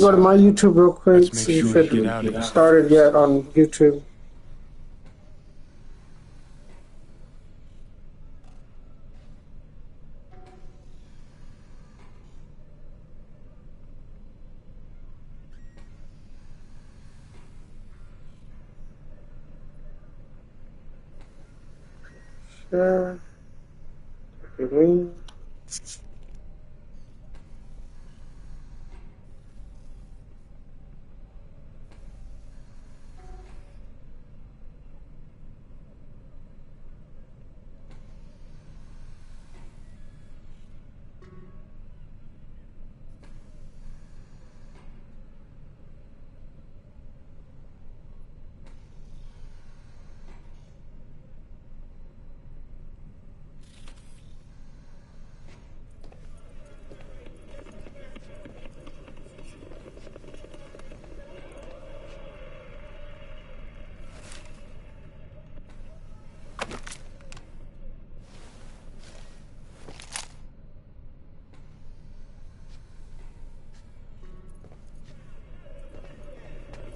Go to my YouTube real quick, Let's make see sure if you get out of it here. started yet on YouTube. Share. Link.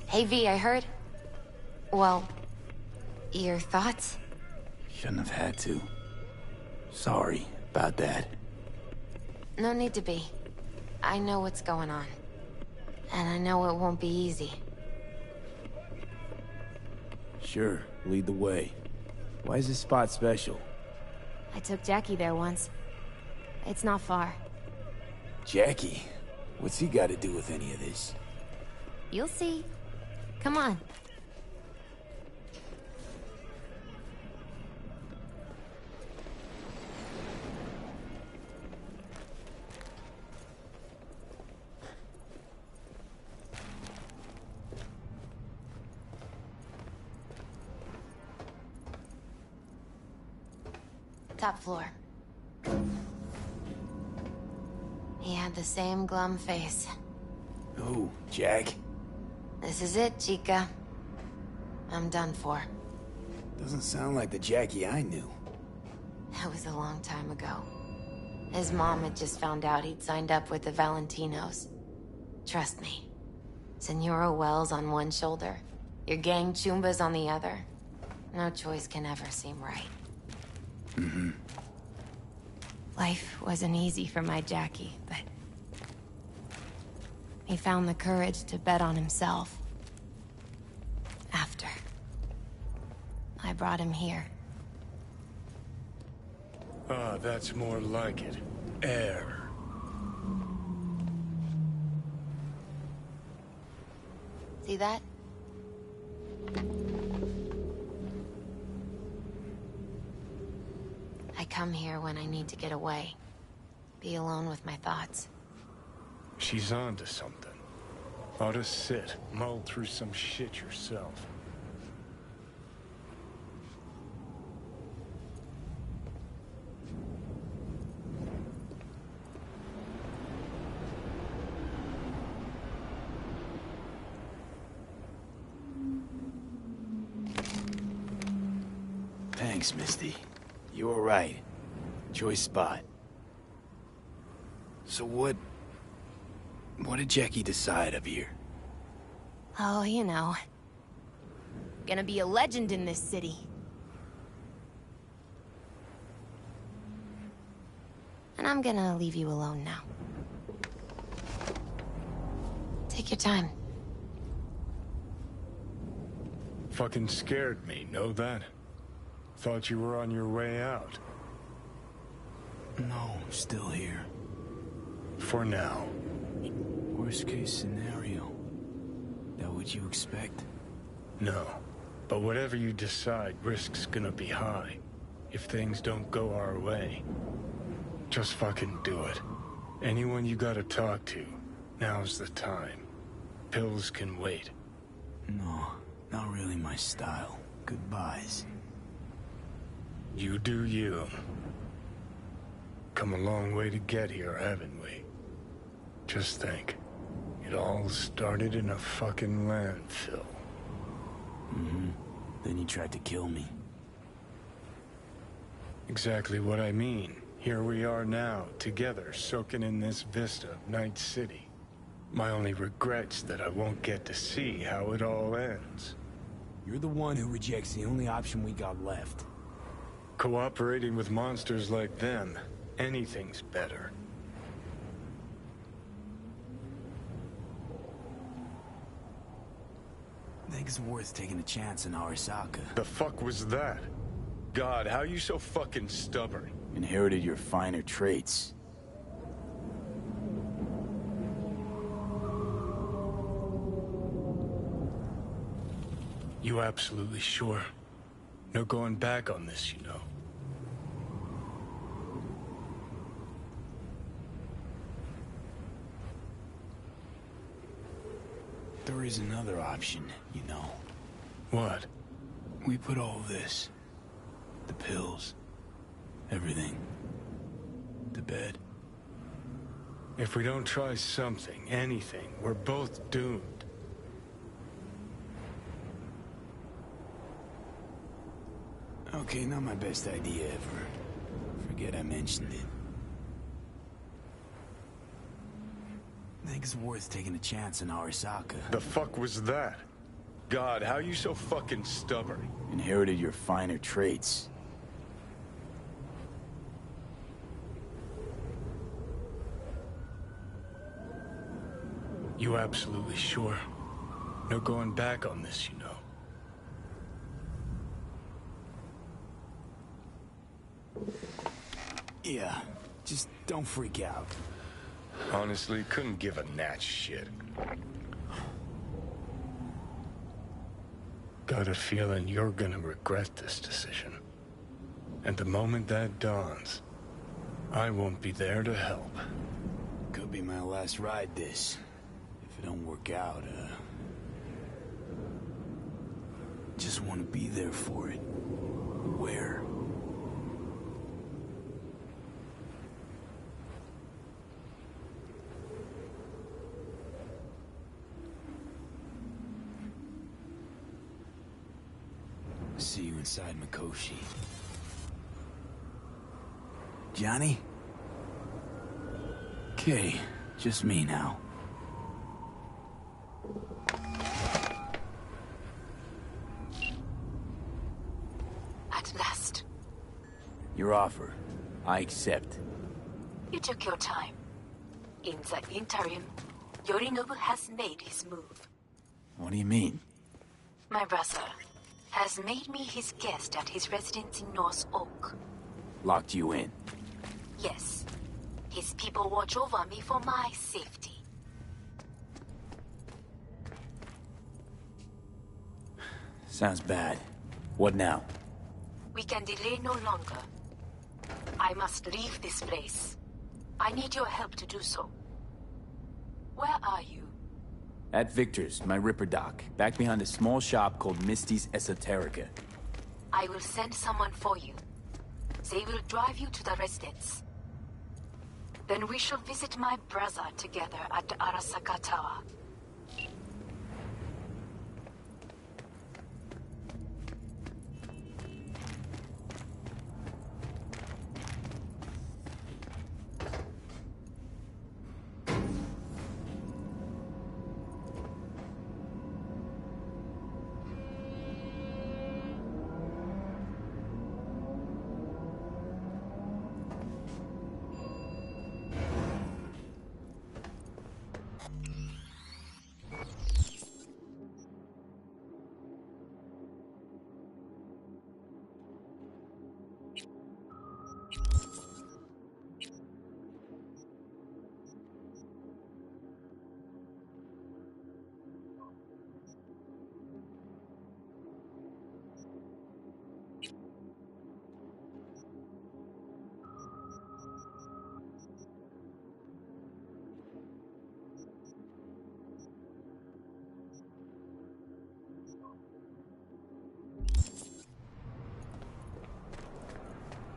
Hey V, I heard. Well, your thoughts? Shouldn't have had to. Sorry about that. No need to be. I know what's going on. And I know it won't be easy. Sure, lead the way. Why is this spot special? I took Jackie there once. It's not far. Jackie? What's he got to do with any of this? You'll see. Come on. Top floor. He had the same glum face. Who, Jack? This is it, Chica. I'm done for. Doesn't sound like the Jackie I knew. That was a long time ago. His mom had just found out he'd signed up with the Valentinos. Trust me. Senora Wells on one shoulder, your gang Chumbas on the other. No choice can ever seem right. Mm-hmm. Life wasn't easy for my Jackie, but he found the courage to bet on himself. After I brought him here. Ah, that's more like it. Air. See that? I come here when I need to get away. Be alone with my thoughts. She's on to something. Ought to sit, mull through some shit yourself. Thanks, Misty. You were right. Choice spot. So what did Jackie decide up here? Oh, you know. Gonna be a legend in this city. And I'm gonna leave you alone now. Take your time. Fucking scared me, know that? Thought you were on your way out. No, still here. For now. Worst case scenario. That what you expect? No. But whatever you decide, risk's gonna be high. If things don't go our way. Just fucking do it. Anyone you gotta talk to, now's the time. Pills can wait. No, not really my style. Goodbyes. You do you. Come a long way to get here, haven't we? Just think. It all started in a fucking landfill. Mm-hmm. Then you tried to kill me. Exactly what I mean. Here we are now, together, soaking in this vista of Night City. My only regret's that I won't get to see how it all ends. You're the one who rejects the only option we got left. Cooperating with monsters like them, anything's better. Think it's worth taking a chance in Arasaka. The fuck was that? God, how you so fucking stubborn? Inherited your finer traits. You absolutely sure? No going back on this, you know. There is another option, you know. What? We put all this, the pills, everything, to bed. If we don't try something, anything, we're both doomed. Okay, not my best idea ever. Forget I mentioned it. Think it's worth taking a chance in Arasaka. The fuck was that? God, how you so fucking stubborn? Inherited your finer traits. You absolutely sure? No going back on this, you know. Yeah, just don't freak out. Honestly, couldn't give a gnat's shit. Got a feeling you're gonna regret this decision. And the moment that dawns, I won't be there to help. Could be my last ride this. If it don't work out, just want to be there for it. Where? See you inside Mikoshi. Johnny? Okay, just me now. At last. Your offer. I accept. You took your time. In the interim, Yorinobu has made his move. What do you mean? My brother has made me his guest at his residence in North Oak. Locked you in. Yes. His people watch over me for my safety. Sounds bad. What now? We can delay no longer. I must leave this place. I need your help to do so. Where are you? At Victor's, my Ripper dock, back behind a small shop called Misty's Esoterica. I will send someone for you. They will drive you to the residence. Then we shall visit my brother together at the Arasaka Tower.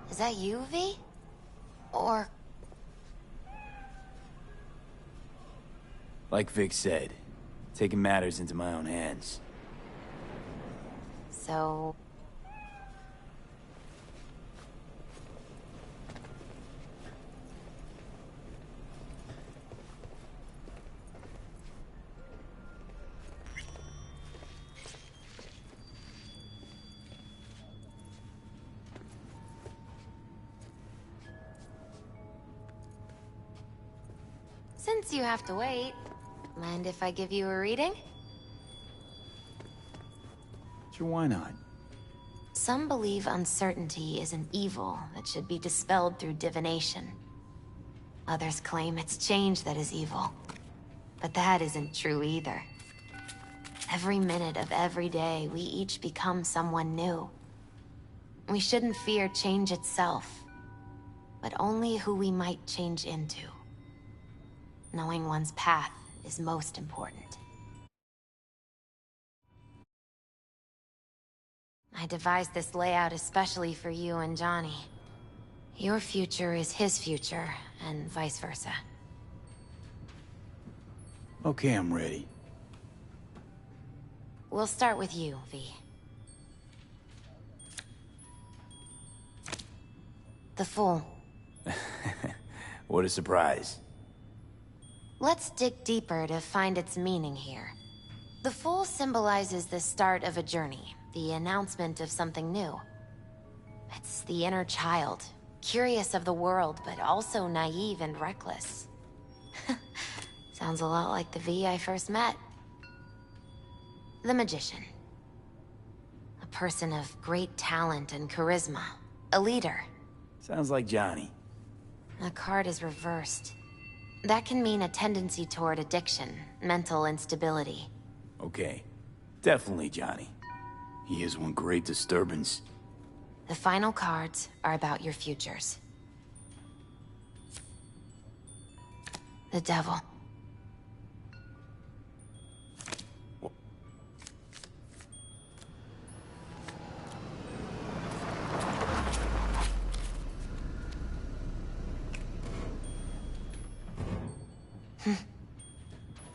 Is that you, V? Or... Like Vic said, taking matters into my own hands. So... Since you have to wait, mind if I give you a reading? Sure, why not? Some believe uncertainty is an evil that should be dispelled through divination. Others claim it's change that is evil. But that isn't true either. Every minute of every day, we each become someone new. We shouldn't fear change itself, but only who we might change into. Knowing one's path is most important. I devised this layout especially for you and Johnny. Your future is his future, and vice versa. Okay, I'm ready. We'll start with you, V. The Fool. What a surprise. Let's dig deeper to find its meaning here. The Fool symbolizes the start of a journey, the announcement of something new. It's the inner child, curious of the world, but also naive and reckless. Sounds a lot like the V I first met. The Magician. A person of great talent and charisma. A leader. Sounds like Johnny. The card is reversed. That can mean a tendency toward addiction, mental instability. Okay, definitely Johnny. He is one great disturbance. The final cards are about your futures. The Devil.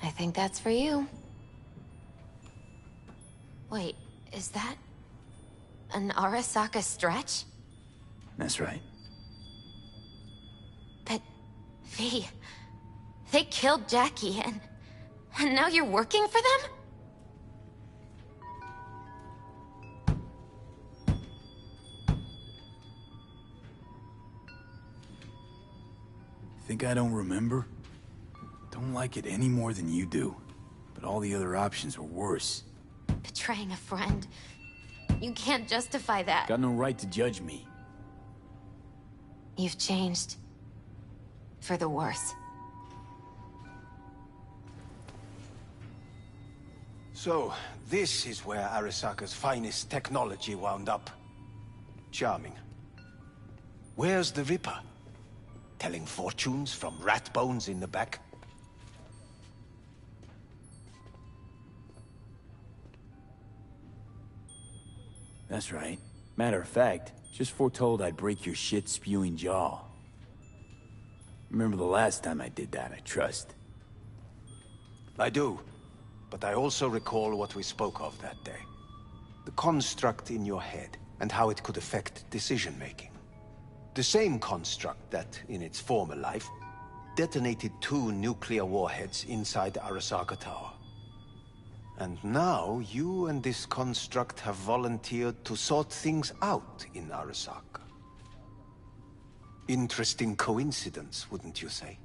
I think that's for you. Wait, is that an Arasaka stretch? That's right. But, V, they killed Jackie and now you're working for them? Think I don't remember? Don't like it any more than you do. But all the other options were worse. Betraying a friend. You can't justify that. Got no right to judge me. You've changed. For the worse. So, this is where Arasaka's finest technology wound up. Charming. Where's the Ripper? Telling fortunes from rat bones in the back? That's right. Matter of fact, just foretold I'd break your shit-spewing jaw. Remember the last time I did that, I trust. I do. But I also recall what we spoke of that day. The construct in your head, and how it could affect decision-making. The same construct that, in its former life, detonated 2 nuclear warheads inside Arasaka Tower. And now, you and this construct have volunteered to sort things out in Arasaka. Interesting coincidence, wouldn't you say?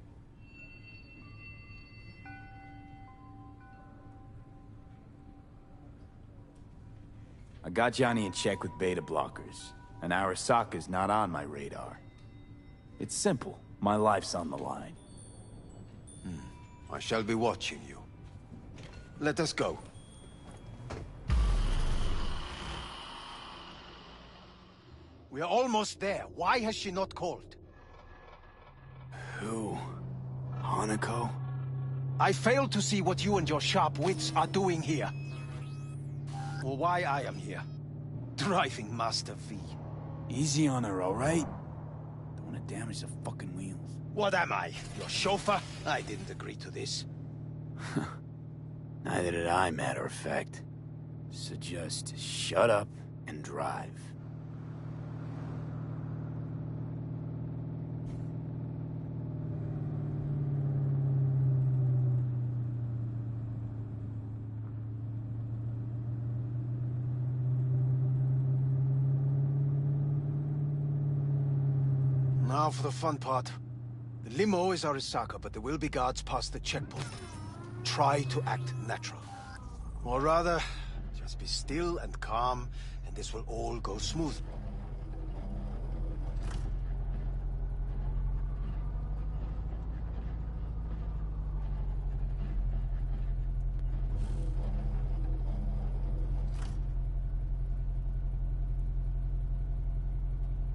I got Johnny in check with beta blockers, and Arasaka's not on my radar. It's simple. My life's on the line. I shall be watching you. Let us go. We are almost there. Why has she not called? Who? Hanako? I fail to see what you and your sharp wits are doing here. Or why I am here. Driving Master V. Easy on her, all right? Don't want to damage the fucking wheels. What am I? Your chauffeur? I didn't agree to this. Neither did I, matter of fact. So just shut up and drive. Now for the fun part. The limo is Arasaka, but there will be guards past the checkpoint. Try to act natural. Or rather, just be still and calm, and this will all go smoothly.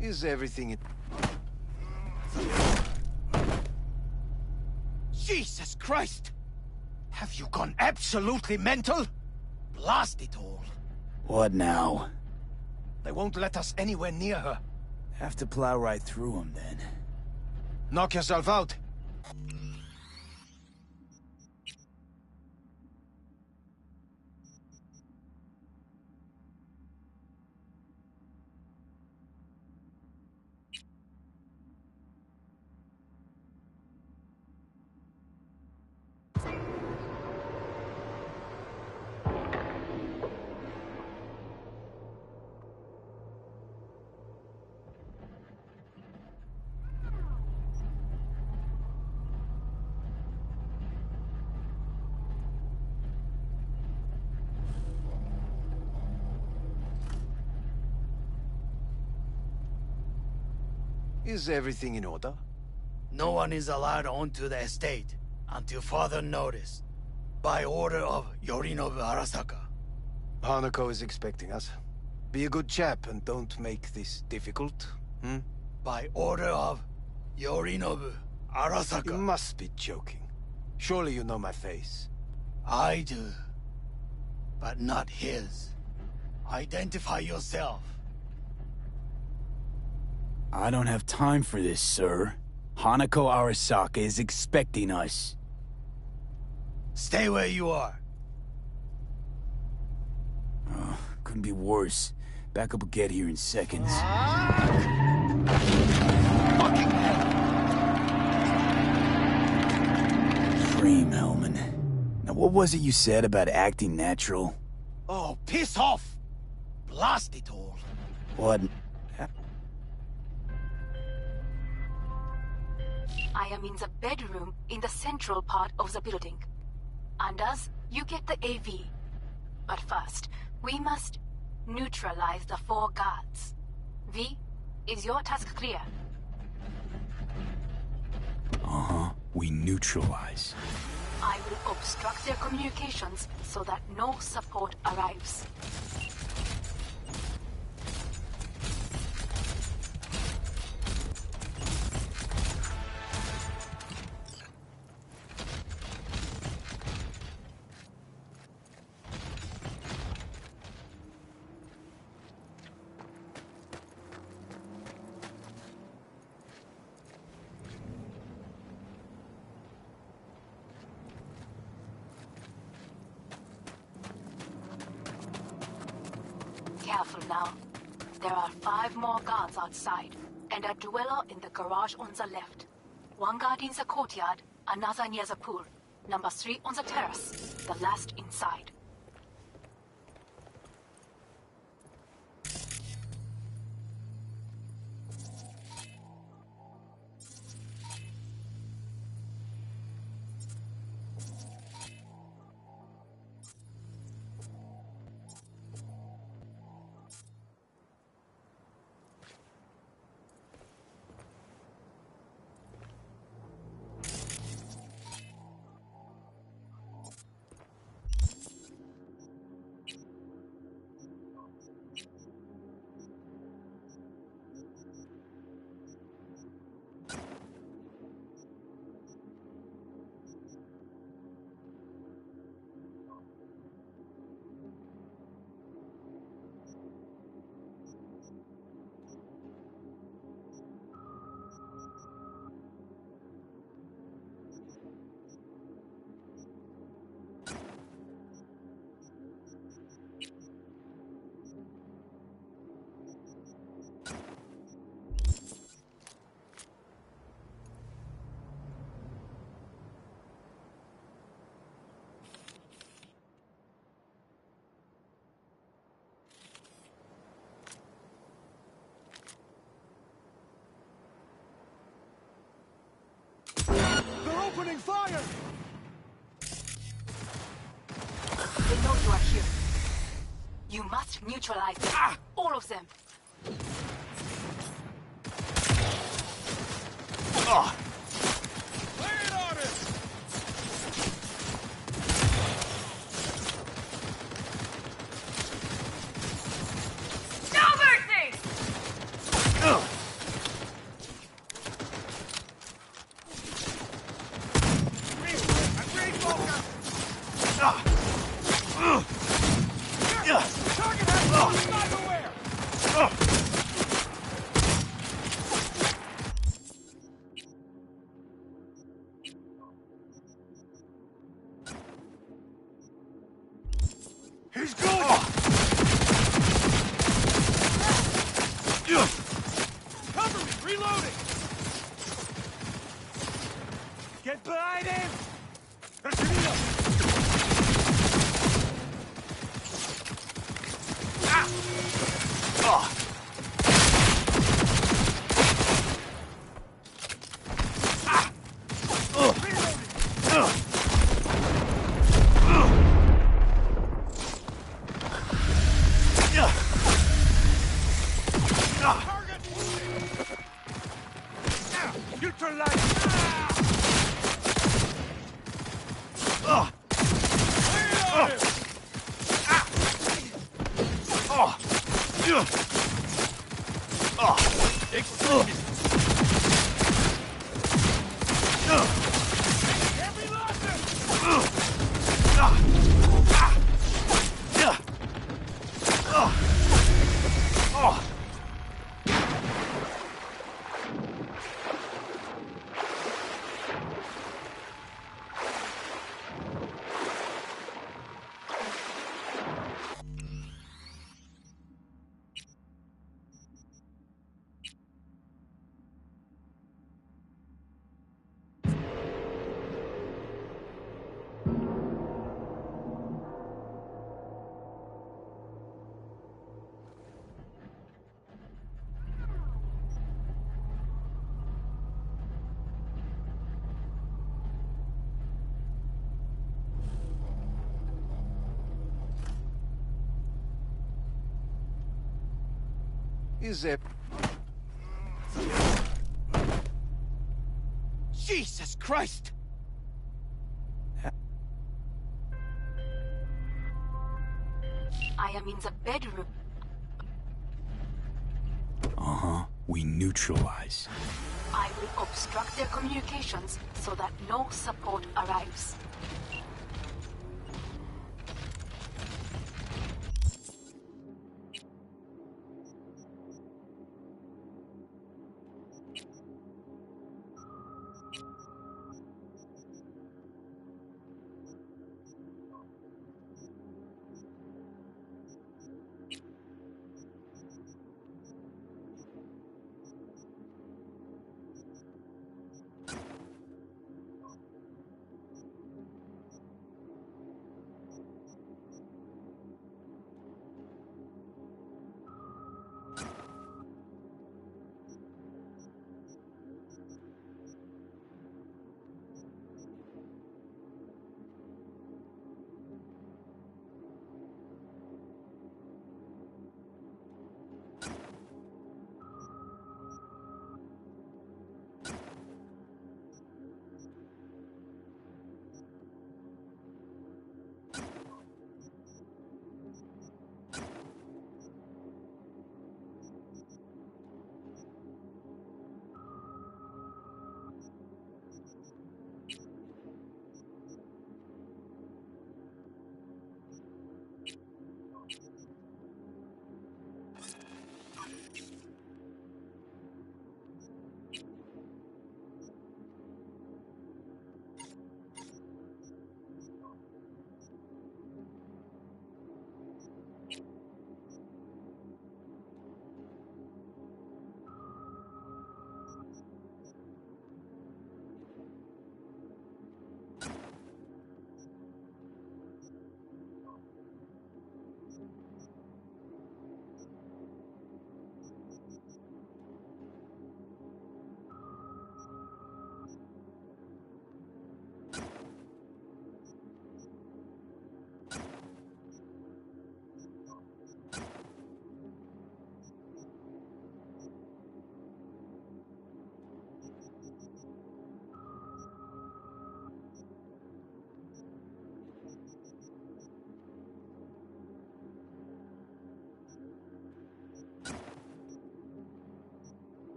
Is everything in... Jesus Christ! Have you gone absolutely mental? Blast it all. What now? They won't let us anywhere near her. Have to plow right through them, then. Knock yourself out. Is everything in order? No one is allowed onto the estate until further notice, by order of Yorinobu Arasaka. Hanako is expecting us. Be a good chap and don't make this difficult, hmm? By order of Yorinobu Arasaka. You must be joking. Surely you know my face. I do, but not his. Identify yourself. I don't have time for this, sir. Hanako Arasaka is expecting us. Stay where you are. Oh, couldn't be worse. Backup will get here in seconds. Fucking hell! Frame, Hellman. Now, what was it you said about acting natural? Oh, piss off! Blast it all. What? I am in the bedroom in the central part of the building. Anders, you get the AV. But first, we must neutralize the 4 guards. V, is your task clear? Uh-huh. We neutralize. I will obstruct their communications so that no support arrives. Careful now. There are 5 more guards outside, and a dweller in the garage on the left. 1 guard in the courtyard, another near the pool. Number 3 on the terrace, the last inside. opening fire! They know you are here. You must neutralize them. All of them. Lay it on him! No mercy! Target has sniperware! He's good! Cover me! Reloading! Get behind him! Recibido! Target! Neutralize! Is it? Jesus Christ! I am in the bedroom. Uh-huh. We neutralize. I will obstruct their communications so that no support arrives.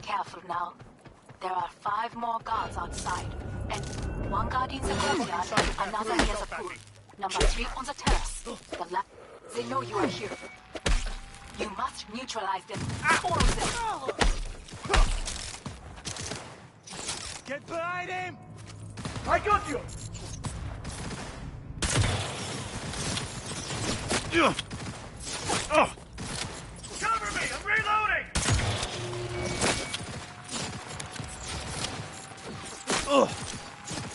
Careful now. There are 5 more guards outside. And one guard in the courtyard, another near the pool. Number 3 on the terrace. They know you are here. You must neutralize them. All of them. Get behind him! I got you! Cover me! I'm reloading!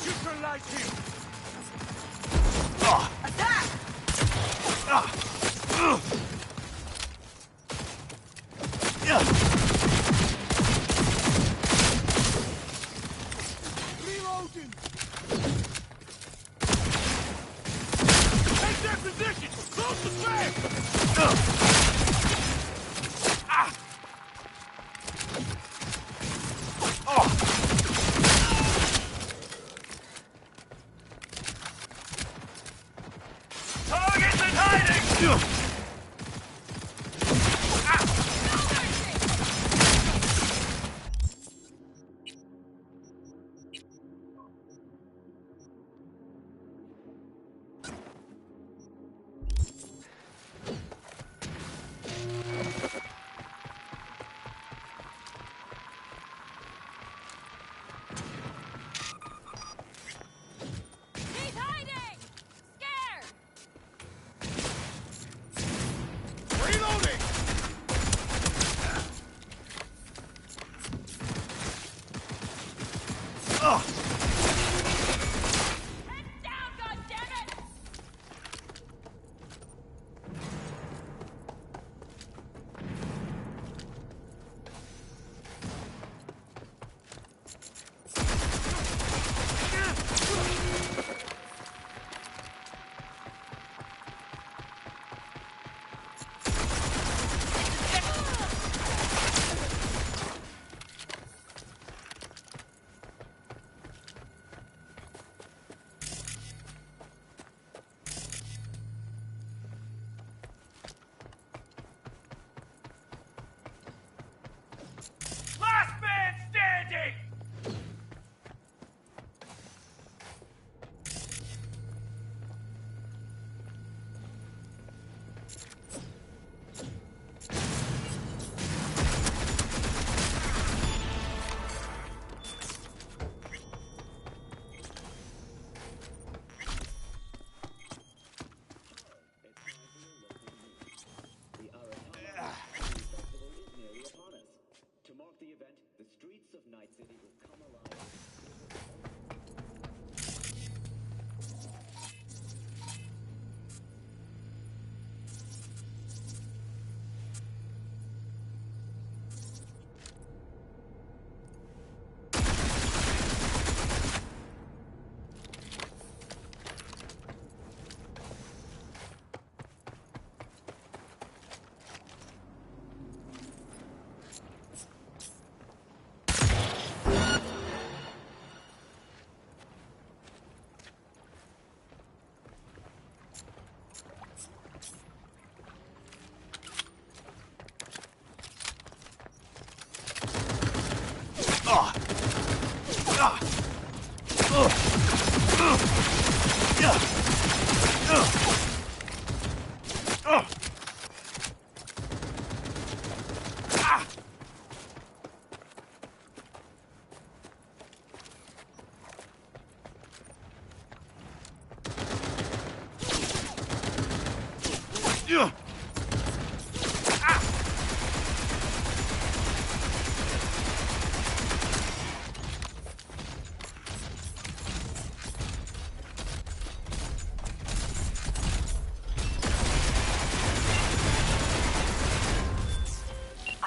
Neutralize him! Attack! Reloading! Take their position! Close the fire! Target's in hiding!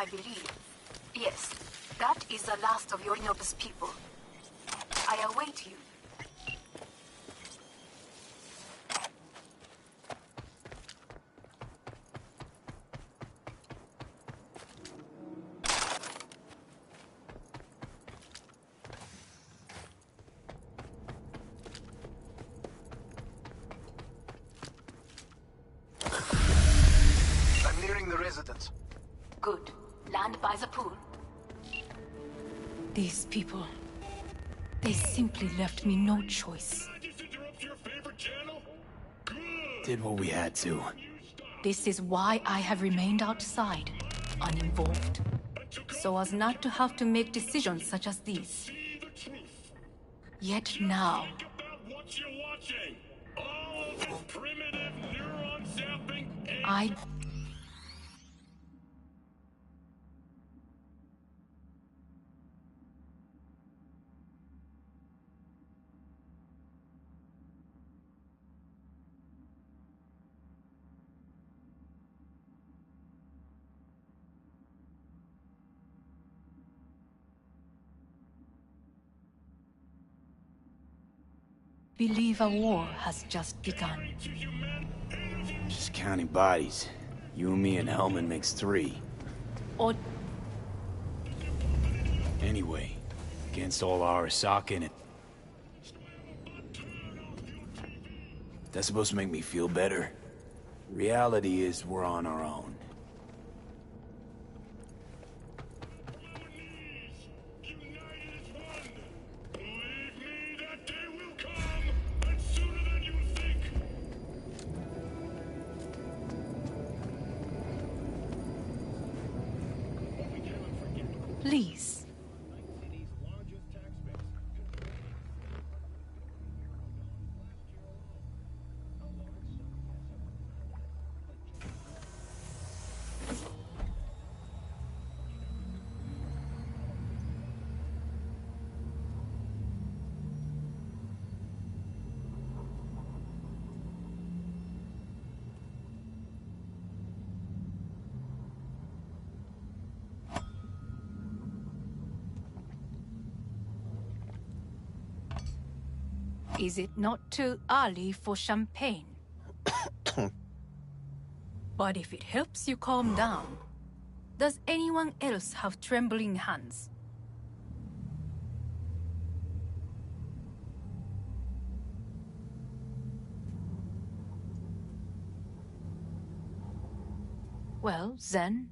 I believe. Yes, that is the last of Yorinobu's people. I await you. I'm nearing the residence. Good. Land by the pool. These people... they simply left me no choice. Did what we had to. This is why I have remained outside, uninvolved. So as not to have to make decisions such as these. Yet now... I... believe a war has just begun. Just counting bodies. You and me and Hellman makes 3. Or... Anyway, against all Arasaka and it... That's supposed to make me feel better. Reality is we're on our own. please. Is it not too early for champagne? But if it helps you calm down, does anyone else have trembling hands? Well, then...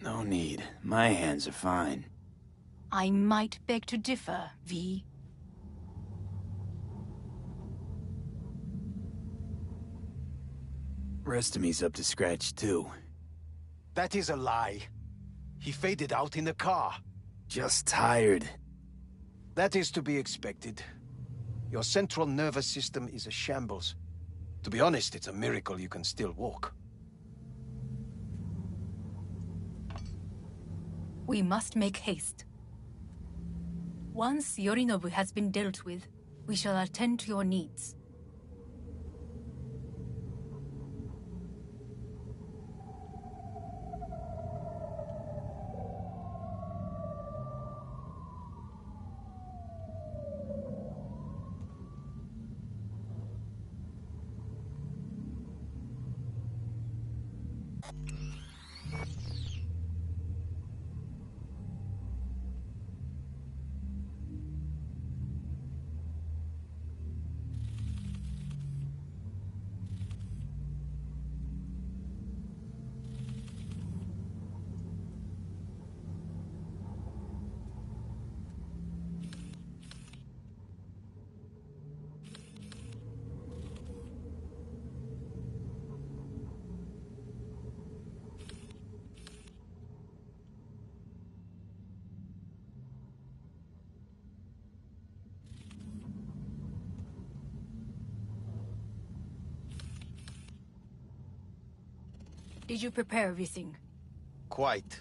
No need. My hands are fine. I might beg to differ, V. Rest of me's up to scratch, too. That is a lie. He faded out in the car. Just tired. That is to be expected. Your central nervous system is a shambles. To be honest, it's a miracle you can still walk. We must make haste. Once Yorinobu has been dealt with, we shall attend to your needs. Did you prepare everything? Quite.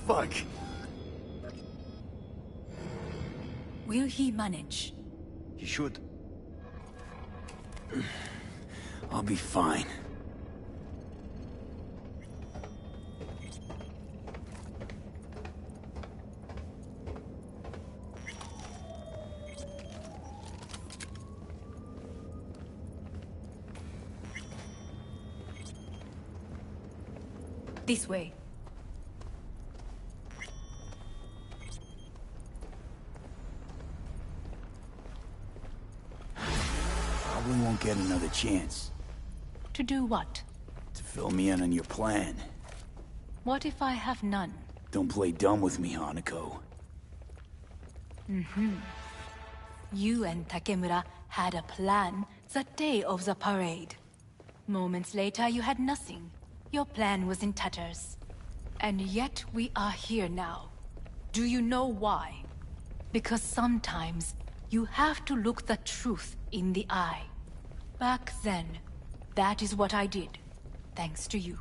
fuck? Will he manage? He should. I'll be fine. This way. Probably won't get another chance. To do what? To fill me in on your plan. What if I have none? Don't play dumb with me, Hanako. You and Takemura had a plan the day of the parade. Moments later, you had nothing. Your plan was in tatters. And yet we are here now. Do you know why? Because sometimes you have to look the truth in the eye. Back then, that is what I did, thanks to you.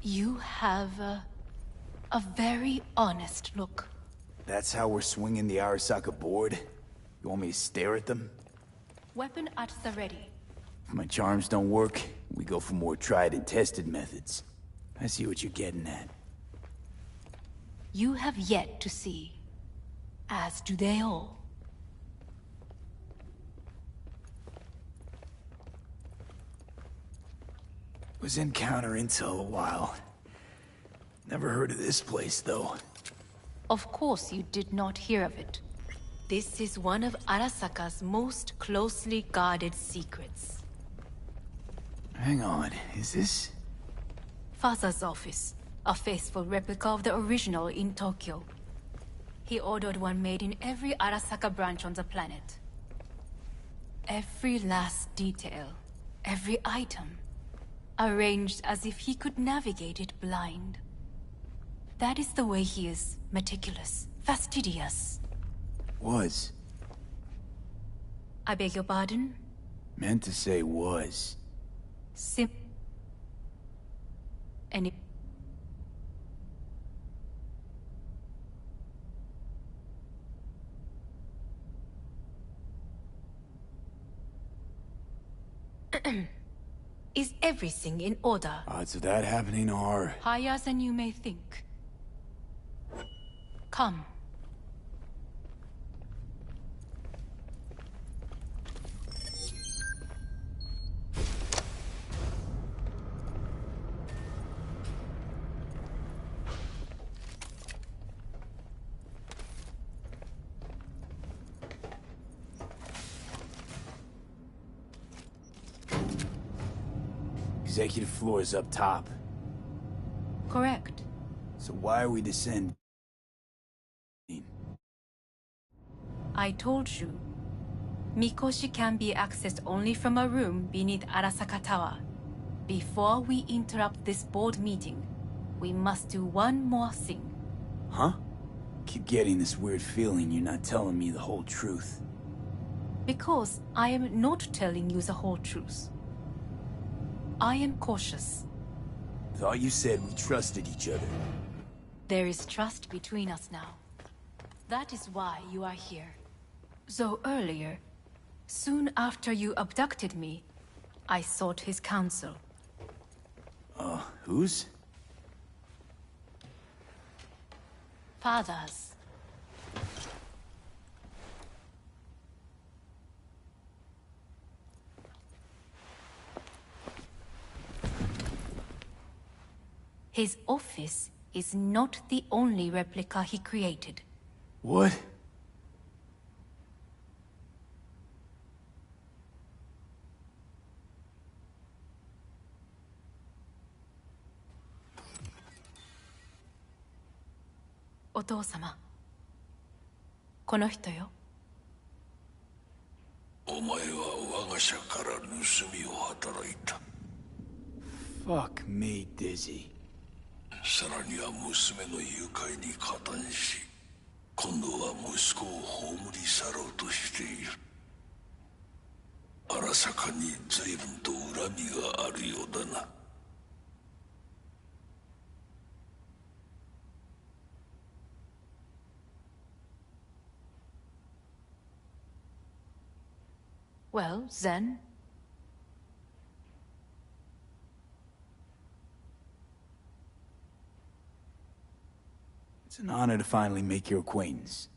You have a very honest look. That's how we're swinging the Arasaka board? You want me to stare at them? Weapon at the ready. If my charms don't work, we go for more tried and tested methods. I see what you're getting at. You have yet to see. As do they all. Was in counter-intel a while. Never heard of this place, though. Of course you did not hear of it. This is one of Arasaka's most closely guarded secrets. Hang on, is this... Father's office, a faithful replica of the original in Tokyo. He ordered one made in every Arasaka branch on the planet. Every last detail, every item, arranged as if he could navigate it blind. That is the way he is, meticulous, fastidious. Was. I beg your pardon? Meant to say was. Any... Is everything in order? Odds of that happening are... Higher than you may think. Come. Executive floor is up top. Correct. So why are we descending? I told you. Mikoshi can be accessed only from a room beneath Arasaka Tower. Before we interrupt this board meeting, we must do one more thing. Huh? Keep getting this weird feeling you're not telling me the whole truth. Because I am not telling you the whole truth. I am cautious. Thought you said we trusted each other. There is trust between us now. That is why you are here. So earlier, soon after you abducted me, I sought his counsel. Whose? Father's. His office is not the only replica he created. What? Otou-sama. この人よ。お前は我が社から盗みを働いた。Fuck me, Dizzy. さらには娘の誘拐に加担し、今度は息子を葬り去ろうとしている。荒坂に随分と恨みがあるようだな。Well, then... It's an honor to finally make your acquaintance.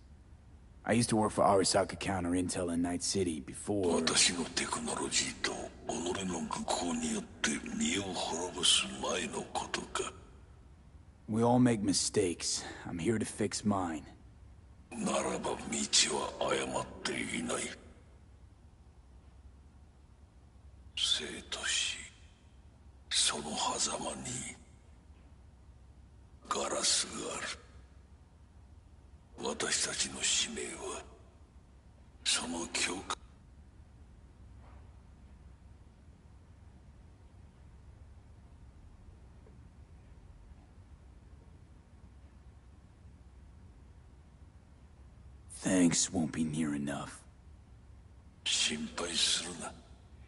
I used to work for Arasaka Counter Intel in Night City before... 私のテクノロジーと己の愚行によって身を滅ぼす前のことか。We all make mistakes. I'm here to fix mine. ならば道は誤っていない。生と死、その狭間にガラスがある。私たちの使命はその境界。 Thanks won't be near enough. 心配するな。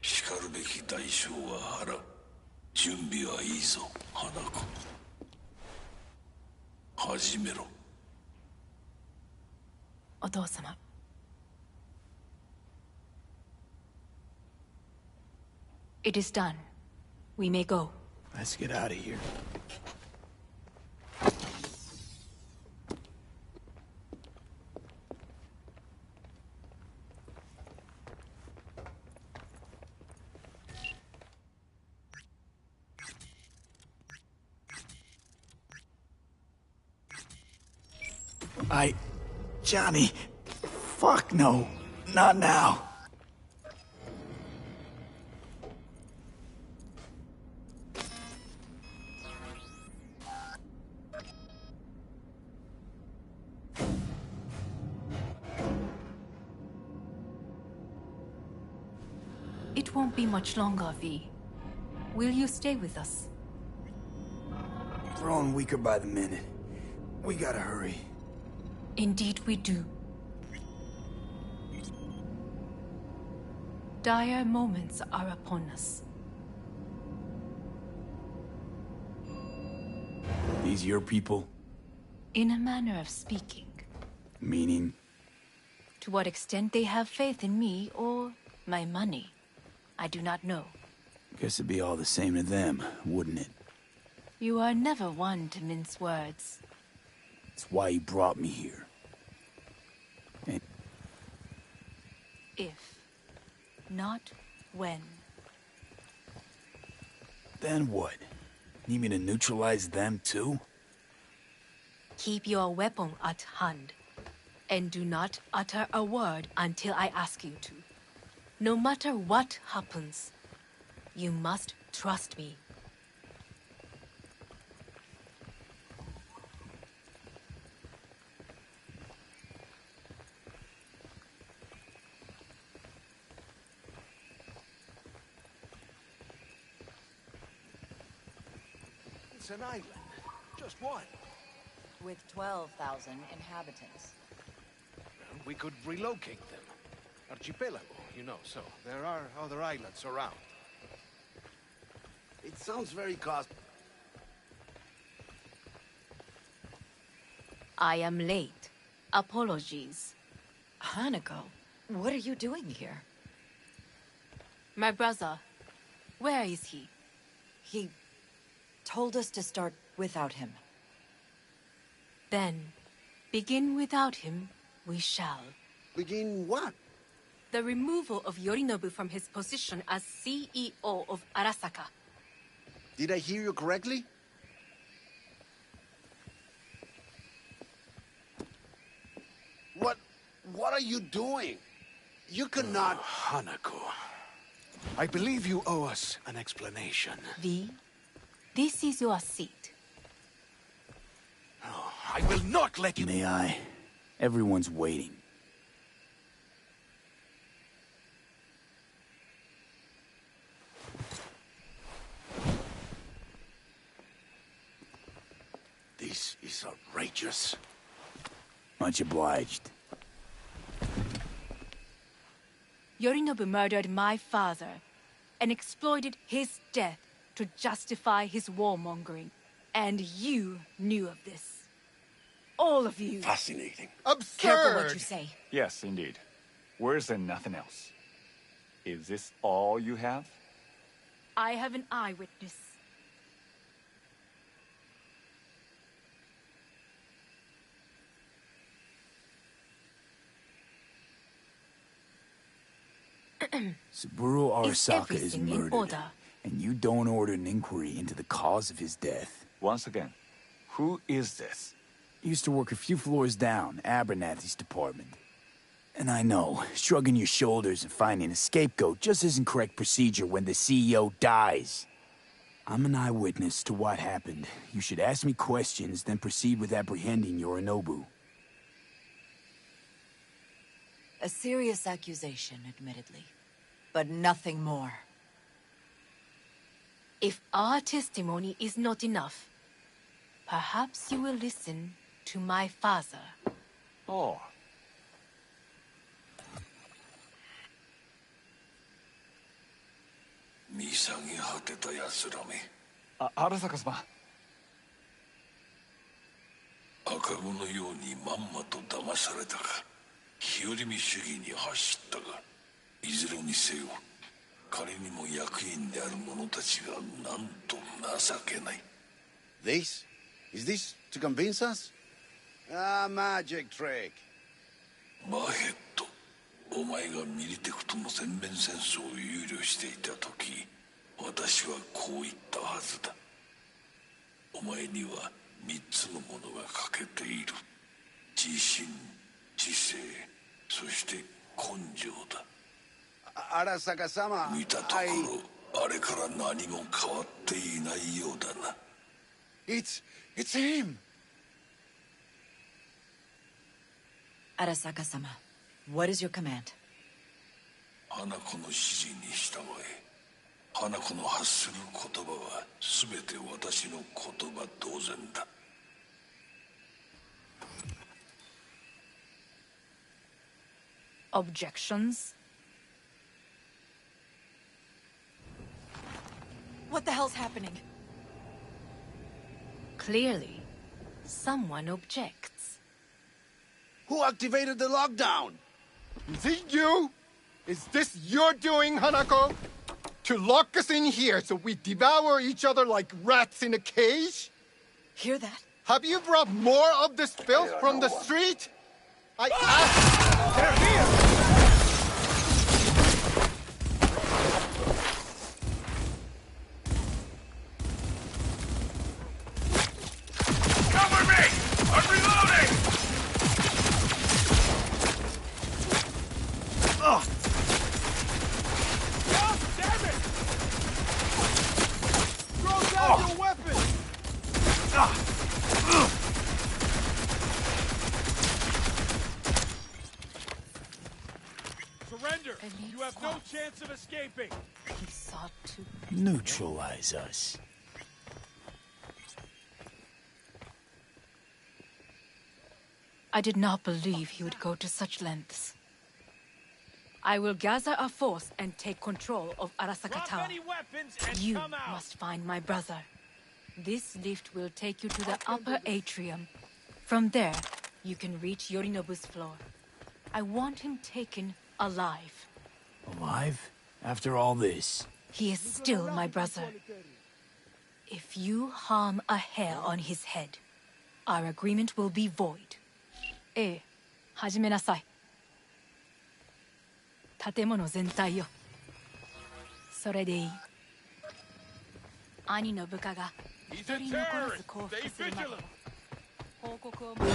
しかるべき代償は払う。準備はいいぞ、花子。始めろ。お父様。It is done. We may go. Let's get out of here. Johnny, fuck no, not now. It won't be much longer, V. Will you stay with us? Growing weaker by the minute. We gotta hurry. Indeed we do. Dire moments are upon us. These your people? In a manner of speaking. Meaning? To what extent they have faith in me or my money, I do not know. Guess it'd be all the same to them, wouldn't it? You are never one to mince words. That's why you brought me here. And If, not when. then what? Need me to neutralize them too? Keep your weapon at hand. And do not utter a word until I ask you to. No matter what happens, you must trust me. It's an island. Just one. With 12,000 inhabitants. We could relocate them. Archipelago, you know, so there are other islands around. It sounds very cost... I am late. Apologies. Hanako, what are you doing here? My brother, where is he? He told us to start without him. Then, begin without him, we shall. Begin what? The removal of Yorinobu from his position as CEO of Arasaka. Did I hear you correctly? What are you doing? You cannot... Hanako, I believe you owe us an explanation. V, this is your seat. Oh, I will not let you... May I? Everyone's waiting. This is outrageous. Much obliged. Yorinobu murdered my father and exploited his death to justify his warmongering. And you knew of this. All of you. Fascinating. Absurd! Careful what you say. Yes, indeed. Worse than nothing else. Is this all you have? I have an eyewitness. Saburo Arasaka is everything in murdered, order? and you don't order an inquiry into the cause of his death. Once again, who is this? Used to work a few floors down, Abernathy's department. And I know, shrugging your shoulders and finding a scapegoat just isn't correct procedure when the CEO dies. I'm an eyewitness to what happened. You should ask me questions, then proceed with apprehending Yorinobu. A serious accusation, admittedly. But nothing more. If our testimony is not enough, perhaps you will listen to my father. Oh. Arasaka-sama. 赤子のようにまんまと騙されたか、日和見主義に走ったか、いずれにせよ、仮にも役員である者たちがなんと情けない。This? Is this to convince us? Ah, magic trick. マヘッド、お前がミリテクとの全面戦争を憂慮していた時、私はこう言ったはずだ。お前には3つのものが欠けている。自信、知性、そして根性だ。Arasaka-sama, 見たところ、あれから何も変わっていないようだな。It's him! Arasaka-sama, what is your command? 花子の指示に従え。花子の発する言葉は全て私の言葉同然だ。Objections? What the hell's happening? Clearly, someone objects. Who activated the lockdown? Is it you? Is this your doing, Hanako? To lock us in here so we devour each other like rats in a cage? Hear that? Have you brought more of this filth from the street? I asked... They're here! Cover me! I'm reloading! Ugh! Damn it! Throw down your weapon! Surrender! You have no chance of escaping! He sought to... Neutralize us. I did not believe he would go to such lengths. I will gather a force and take control of Arasaka Tower. You must find my brother. This lift will take you to the upper atrium. From there, you can reach Yorinobu's floor. I want him taken alive. Alive? After all this? He is still my brother. If you harm a hair on his head, our agreement will be void. ええ、始めなさい。建物全体よ。それでいい。兄の部下が一人残らず降伏するまで報告を待つ。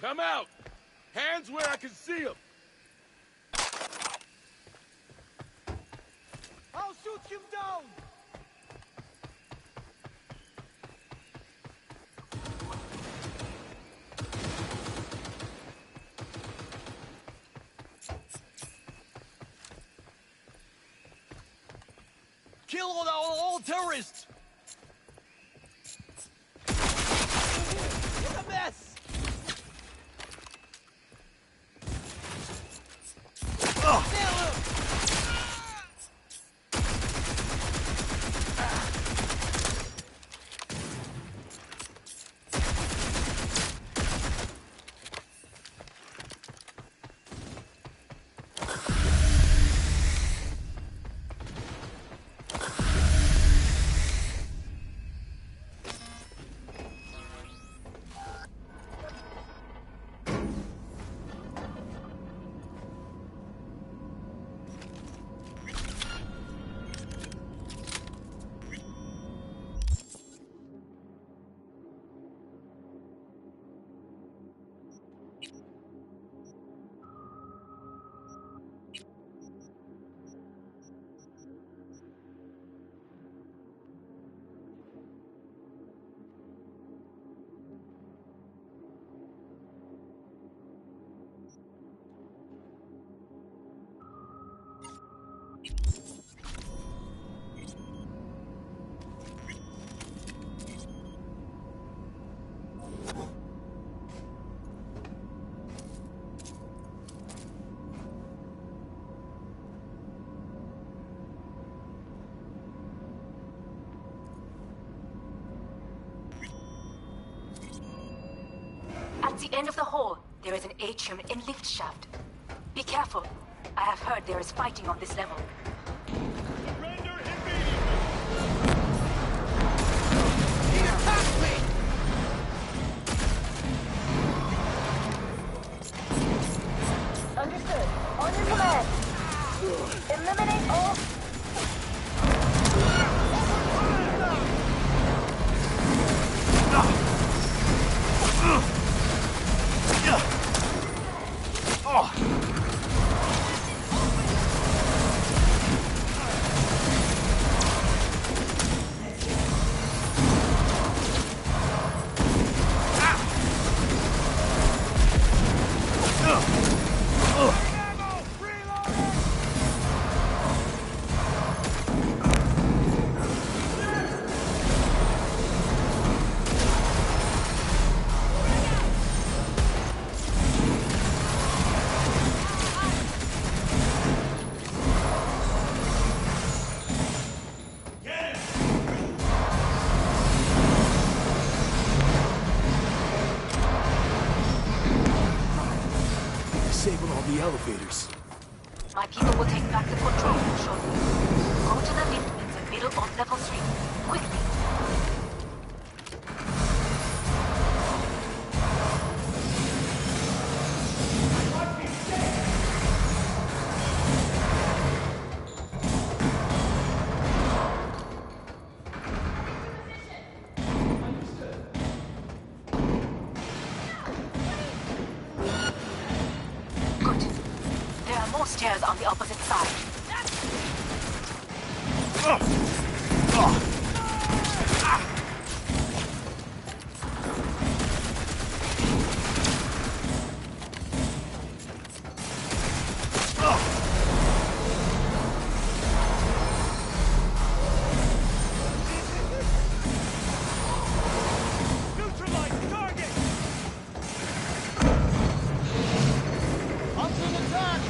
Come out! Hands where I can see them! I'll shoot him down! Kill all terrorists! It's a mess! At the end of the hall, there is an atrium and lift shaft. Be careful. I have heard there is fighting on this level. He attacked me! Understood. On your command. Eliminate all... Disable all the elevators. My people will take back the control shortly. Go to the lift in the middle of level 3. Quickly. Good. There are more stairs on the opposite side. Neutralize target! Onto the attack!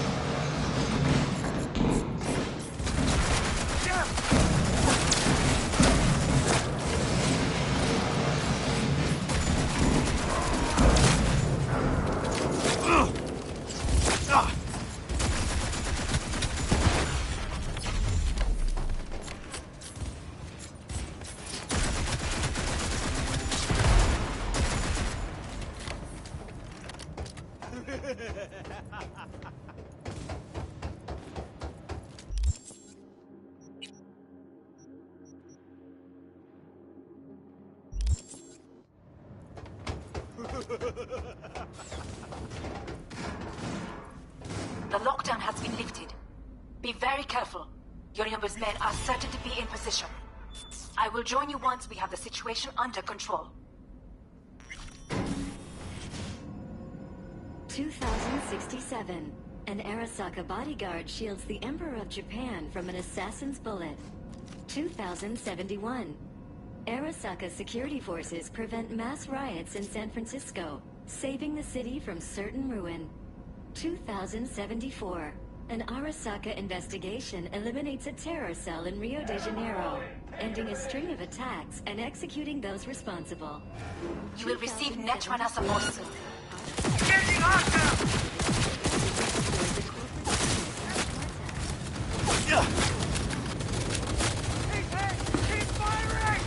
The lockdown has been lifted. Be very careful. Yorinobu's men are certain to be in position. I will join you once we have the situation under control. 2067. An Arasaka bodyguard shields the Emperor of Japan from an assassin's bullet. 2071. Arasaka security forces prevent mass riots in San Francisco, saving the city from certain ruin. 2074. An Arasaka investigation eliminates a terror cell in Rio de Janeiro, ending a string of attacks and executing those responsible. You will receive Netrunner support soon. Getting hostile! Keep firing!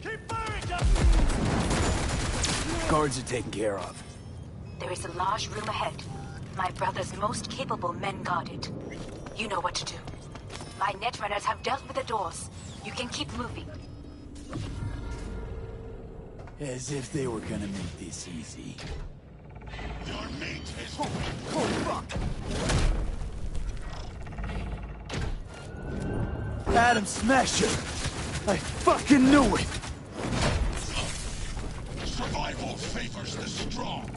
Keep firing, Guards are taken care of. There is a large room ahead. My brother's most capable men guard it. You know what to do. My netrunners have dealt with the doors. You can keep moving. As if they were gonna make this easy. Your mate is... Oh, fuck! Adam Smasher! I fucking knew it! Survival favors the strong.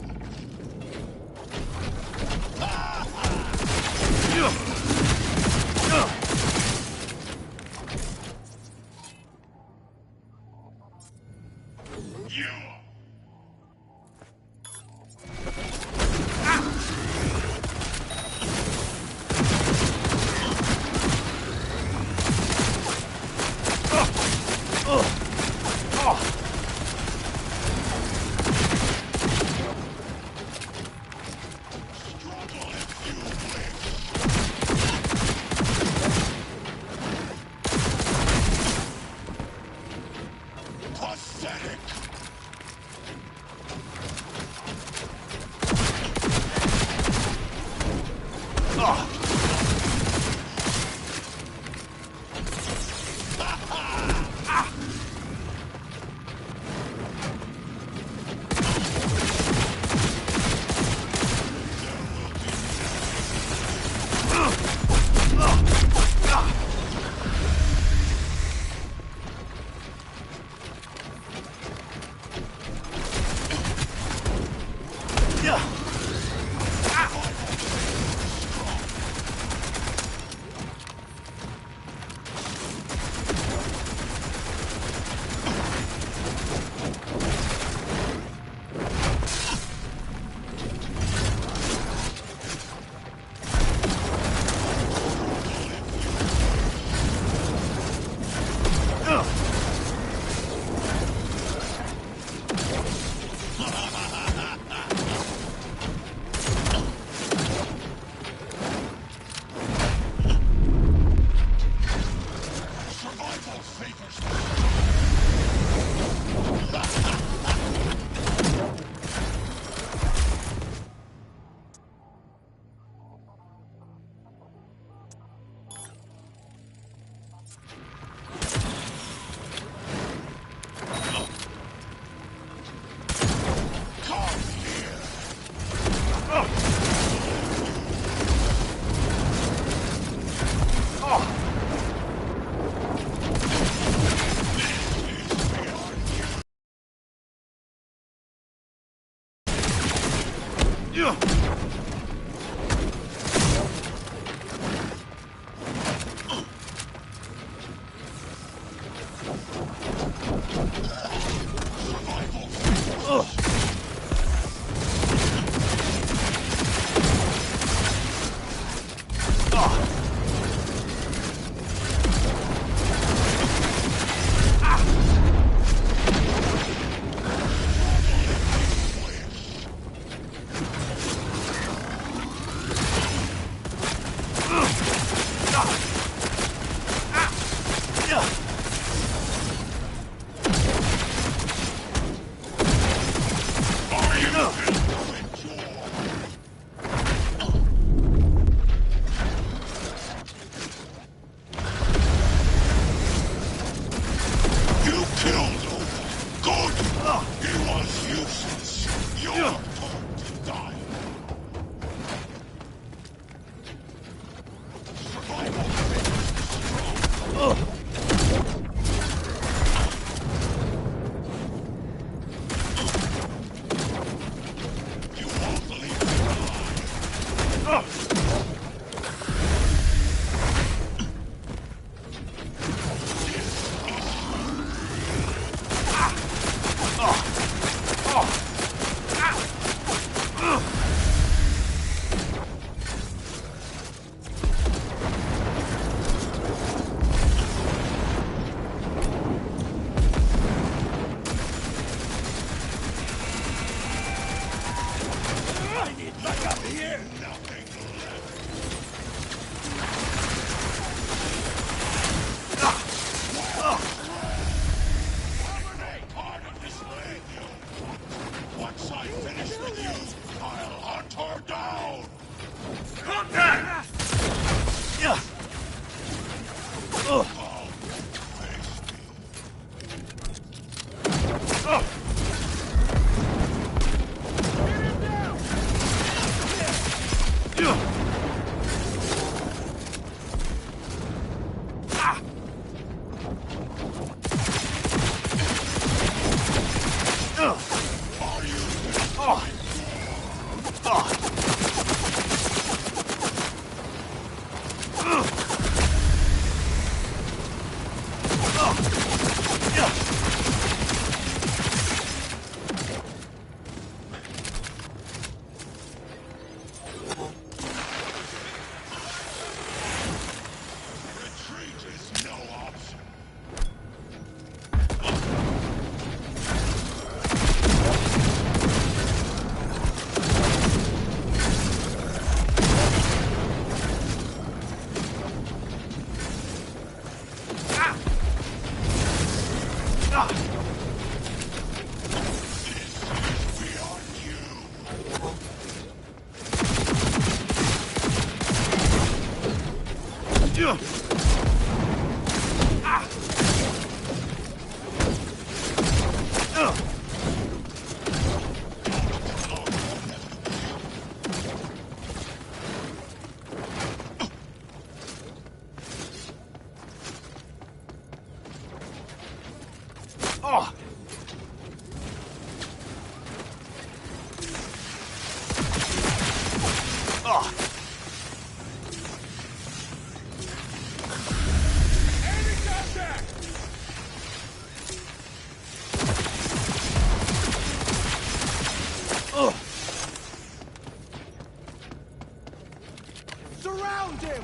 Surround him!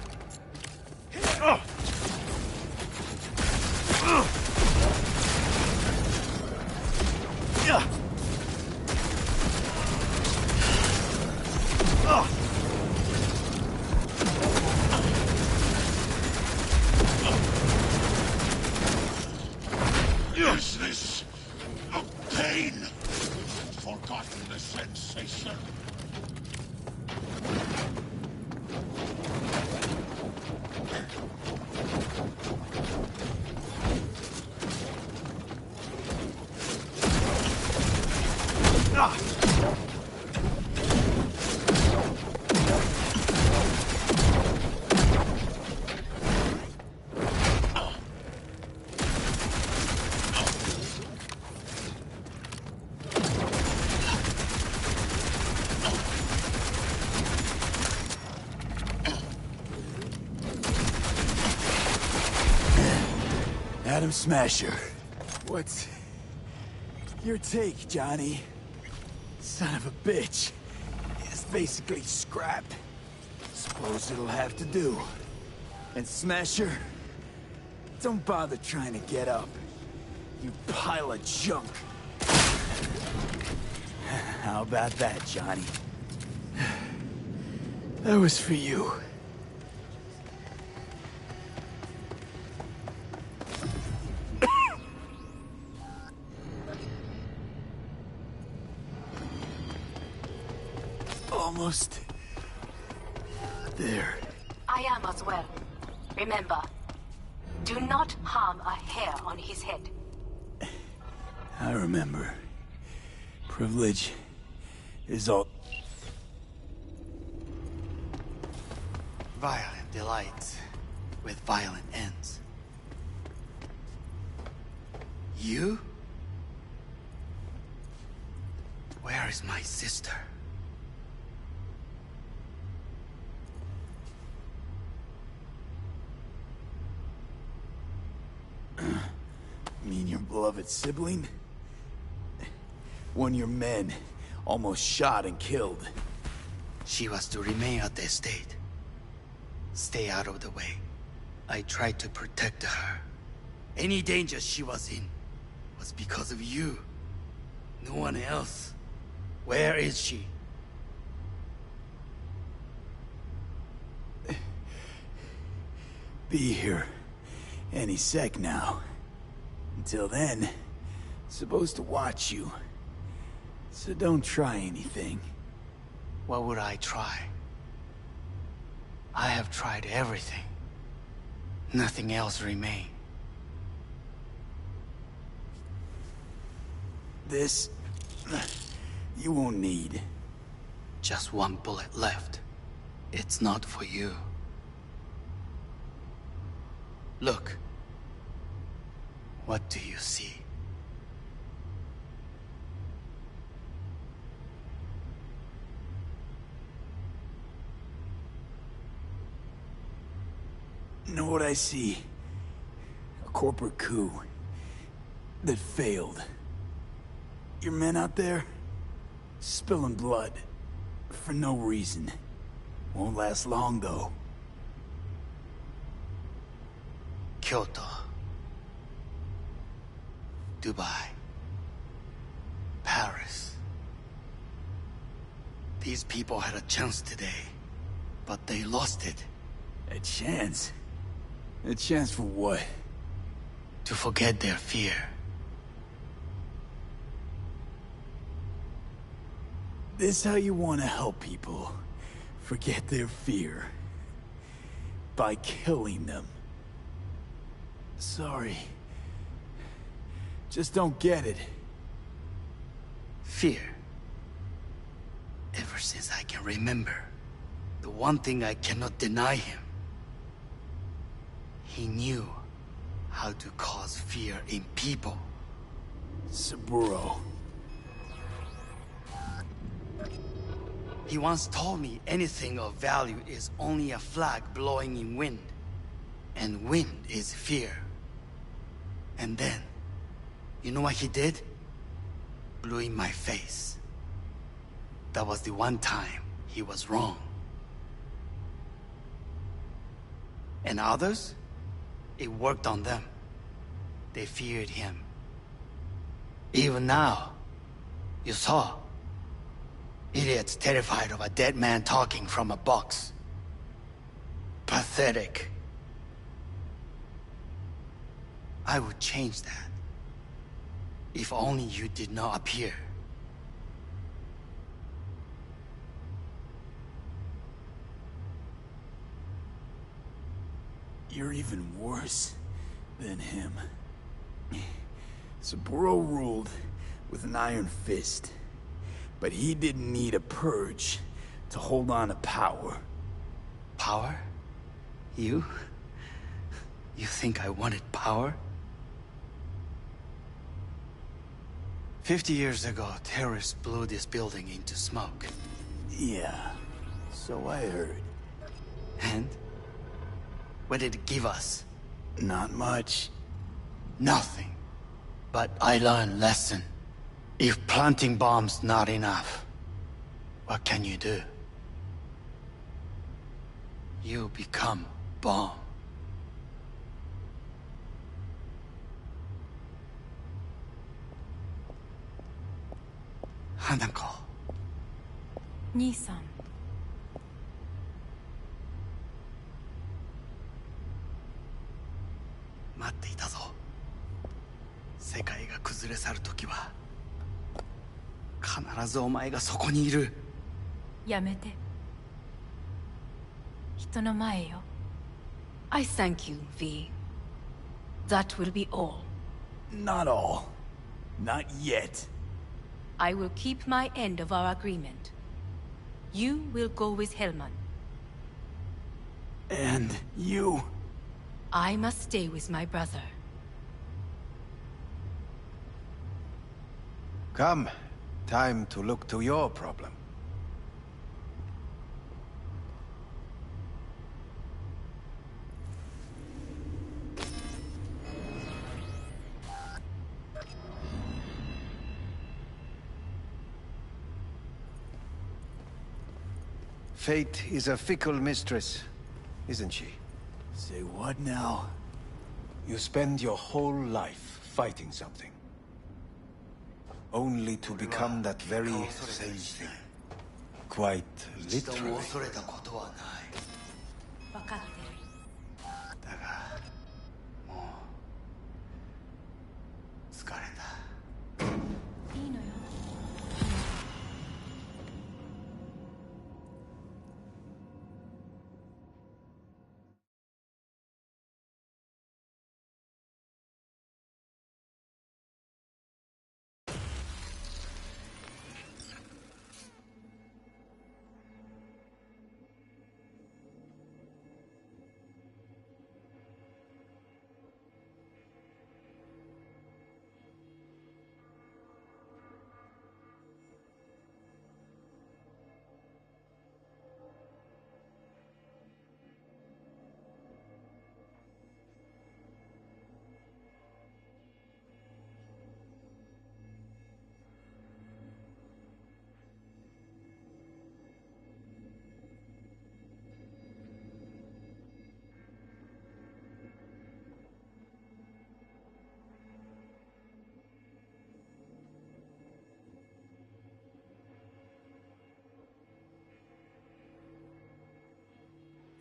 Is this a pain? Forgotten the sensation? Adam Smasher. What's your take, Johnny? Son of a bitch. It's basically scrapped. Suppose it'll have to do. And Smasher, don't bother trying to get up. You pile of junk. How about that, Johnny? That was for you. Almost there. I am as well. Remember, do not harm a hair on his head. I remember. Privilege is all... Violent delights with violent ends. You? Where is my sister? Mean your beloved sibling? One of your men almost shot and killed. She was to remain at the estate. Stay out of the way. I tried to protect her. Any danger she was in was because of you. No one else. Where is she? Be here any sec now. Until then, supposed to watch you. So don't try anything. What would I try? I have tried everything. Nothing else remains. This... you won't need. Just one bullet left. It's not for you. Look. What do you see? Know what I see? A corporate coup that failed. Your men out there, spilling blood for no reason. Won't last long, though. Kyoto. Dubai. Paris. These people had a chance today, but they lost it. A chance? A chance for what? To forget their fear. This how you want to help people forget their fear? By killing them. Sorry. Just don't get it. Fear. Ever since I can remember, the one thing I cannot deny him. He knew how to cause fear in people. Saburo. He once told me anything of value is only a flag blowing in wind. And wind is fear. And then, you know what he did? Blew in my face. That was the one time he was wrong. And others? It worked on them. They feared him. Even now, you saw. Idiots terrified of a dead man talking from a box. Pathetic. I would change that. If only you did not appear. You're even worse than him. Saburo ruled with an iron fist, but he didn't need a purge to hold on to power. Power? You? You think I wanted power? 50 years ago, terrorists blew this building into smoke. Yeah, so I heard. And? What did it give us? Not much. Nothing. But I learned lesson. If planting bombs not enough, what can you do? You become bomb. Hanako. 兄さん。待っていたぞ。世界が崩れ去る時は必ずお前がそこにいる。やめて。人の前よ。I thank you, V. That will be all. Not all. Not yet. I will keep my end of our agreement. You will go with Hellman. And you? I must stay with my brother. Come. Time to look to your problem. Fate is a fickle mistress, isn't she? Say what now? You spend your whole life fighting something. Only to become that very same thing. Quite literally. 恐れたことはない。分かってる。だが、もう疲れた。いいのよ。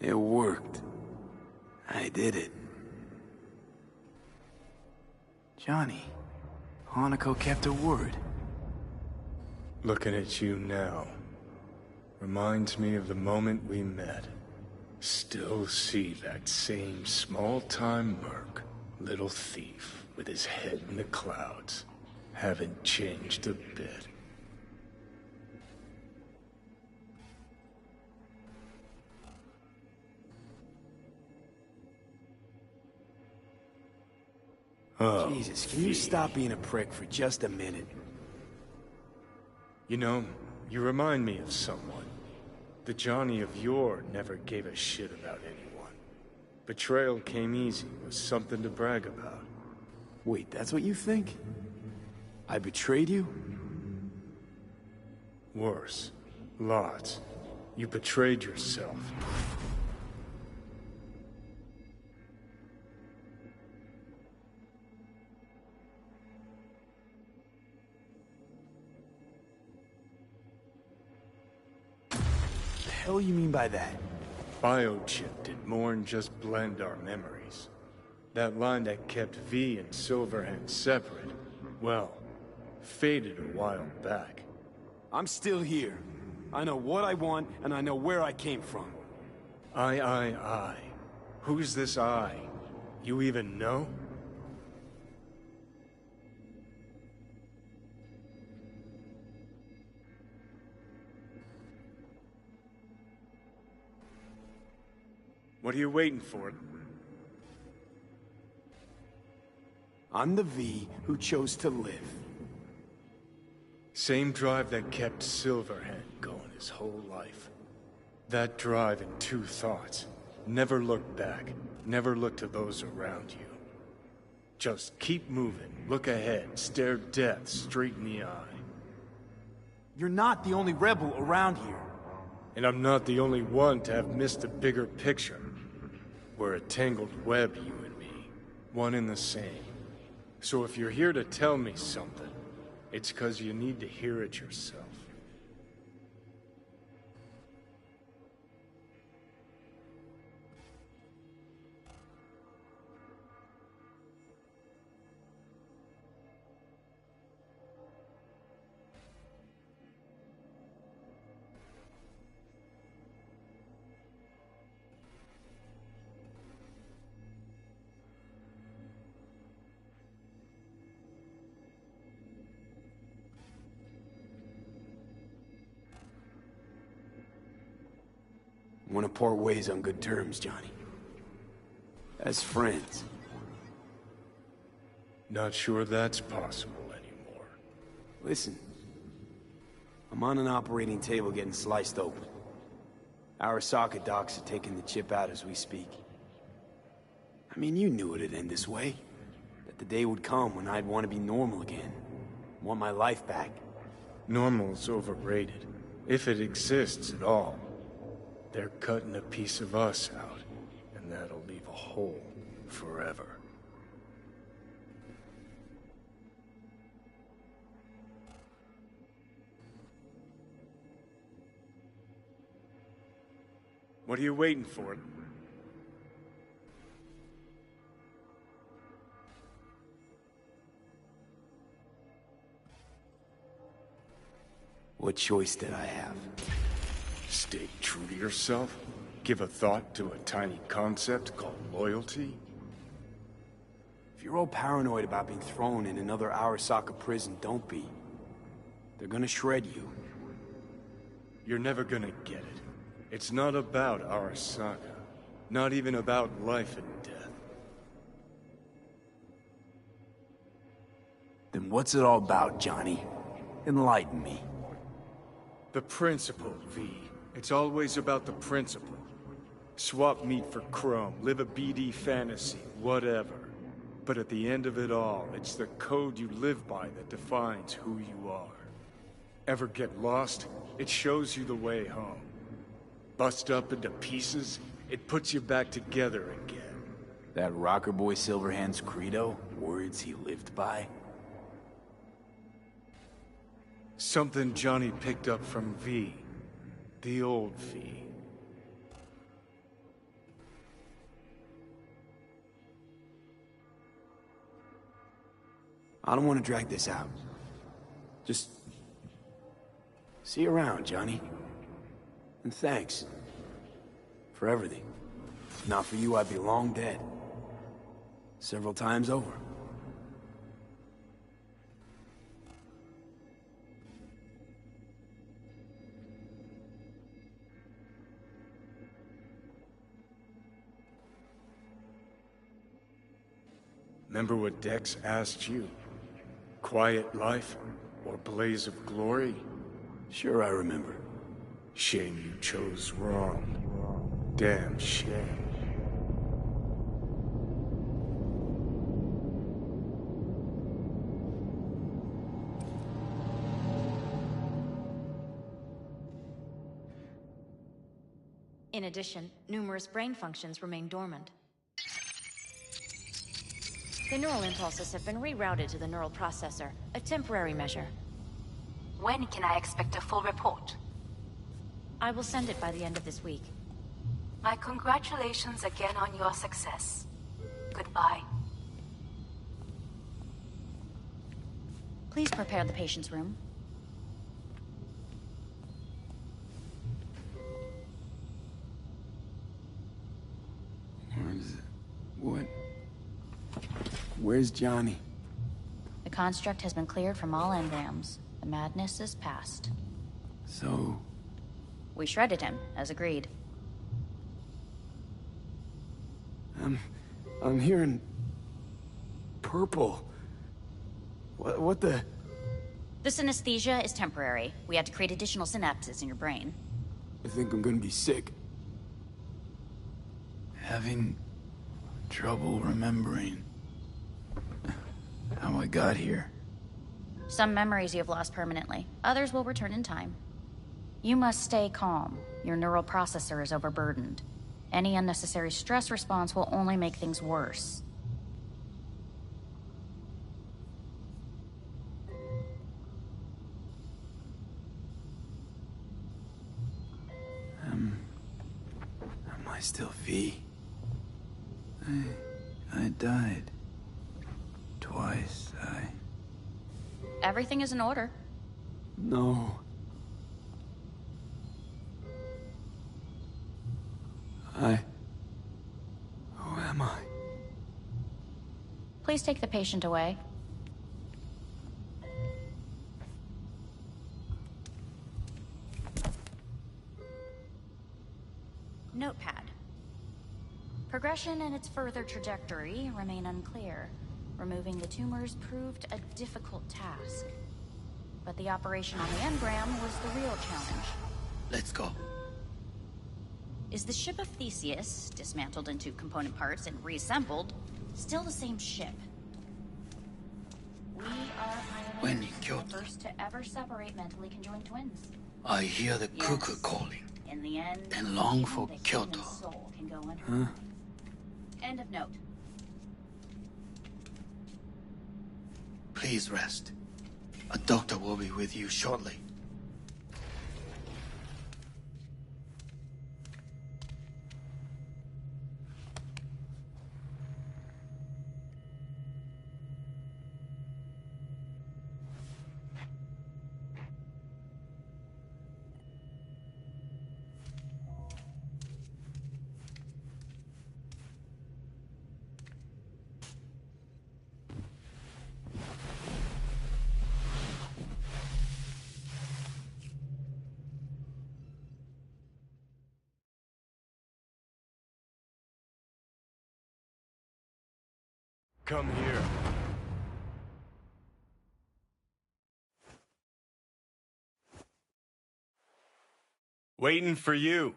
It worked. I did it. Johnny, Hanako kept her word. Looking at you now reminds me of the moment we met. Still see that same small-time merc, little thief with his head in the clouds. Haven't changed a bit. Oh, Jesus, can you stop being a prick for just a minute? You know, you remind me of someone. The Johnny of yore never gave a shit about anyone. Betrayal came easy, was something to brag about. Wait, that's what you think? I betrayed you? Worse. Lots. You betrayed yourself. What the hell you mean by that? Biochip did more than just blend our memories. That line that kept V and Silverhand separate, well, faded a while back. I'm still here. I know what I want, and I know where I came from. I. Who's this I? You even know? What are you waiting for? I'm the V who chose to live. Same drive that kept Silverhand going his whole life. That drive and two thoughts. Never look back. Never look to those around you. Just keep moving. Look ahead. Stare death straight in the eye. You're not the only rebel around here. And I'm not the only one to have missed the bigger picture. We're a tangled web, you and me. One and the same. So if you're here to tell me something, it's 'cause you need to hear it yourself. Want to part ways on good terms, Johnny. As friends. Not sure that's possible anymore. Listen. I'm on an operating table getting sliced open. Arasaka docs are taking the chip out as we speak. I mean, you knew it'd end this way. That the day would come when I'd want to be normal again. Want my life back. Normal's overrated. If it exists at all. They're cutting a piece of us out, and that'll leave a hole forever. What are you waiting for? What choice did I have? Stay true to yourself? Give a thought to a tiny concept called loyalty? If you're all paranoid about being thrown in another Arasaka prison, don't be. They're gonna shred you. You're never gonna get it. It's not about Arasaka. Not even about life and death. Then what's it all about, Johnny? Enlighten me. The principle, V. It's always about the principle. Swap meat for chrome, live a BD fantasy, whatever. But at the end of it all, it's the code you live by that defines who you are. Ever get lost? It shows you the way home. Bust up into pieces, it puts you back together again. That rocker boy Silverhand's credo? Words he lived by? Something Johnny picked up from V. The old V. I don't want to drag this out. Just... see you around, Johnny. And thanks. For everything. If not for you, I'd be long dead. Several times over. Remember what Dex asked you? Quiet life or blaze of glory? Sure I remember. Shame you chose wrong. Damn shame. In addition, numerous brain functions remain dormant. The neural impulses have been rerouted to the neural processor, a temporary measure. When can I expect a full report? I will send it by the end of this week. My congratulations again on your success. Goodbye. Please prepare the patient's room. What? Where's Johnny? The construct has been cleared from all engrams. The madness is past. So... we shredded him, as agreed. I'm hearing... purple. What the... The synesthesia is temporary. We had to create additional synapses in your brain. I think I'm gonna be sick. Having... trouble remembering... how I got here. Some memories you have lost permanently. Others will return in time. You must stay calm. Your neural processor is overburdened. Any unnecessary stress response will only make things worse. Am I still V? I died. Twice, Everything is in order. No. Who am I? Please take the patient away. Notepad. Progression and its further trajectory remain unclear. Removing the tumors proved a difficult task. But the operation on the engram was the real challenge. Let's go. Is the ship of Theseus, dismantled into component parts and reassembled, still the same ship? We are When in the Kyoto, first to ever separate mentally conjoined twins. I hear the cuckoo calling In the end, and long for the human Kyoto. soul can go unhurt. End of note. Please rest. A doctor will be with you shortly. Come here. Waiting for you.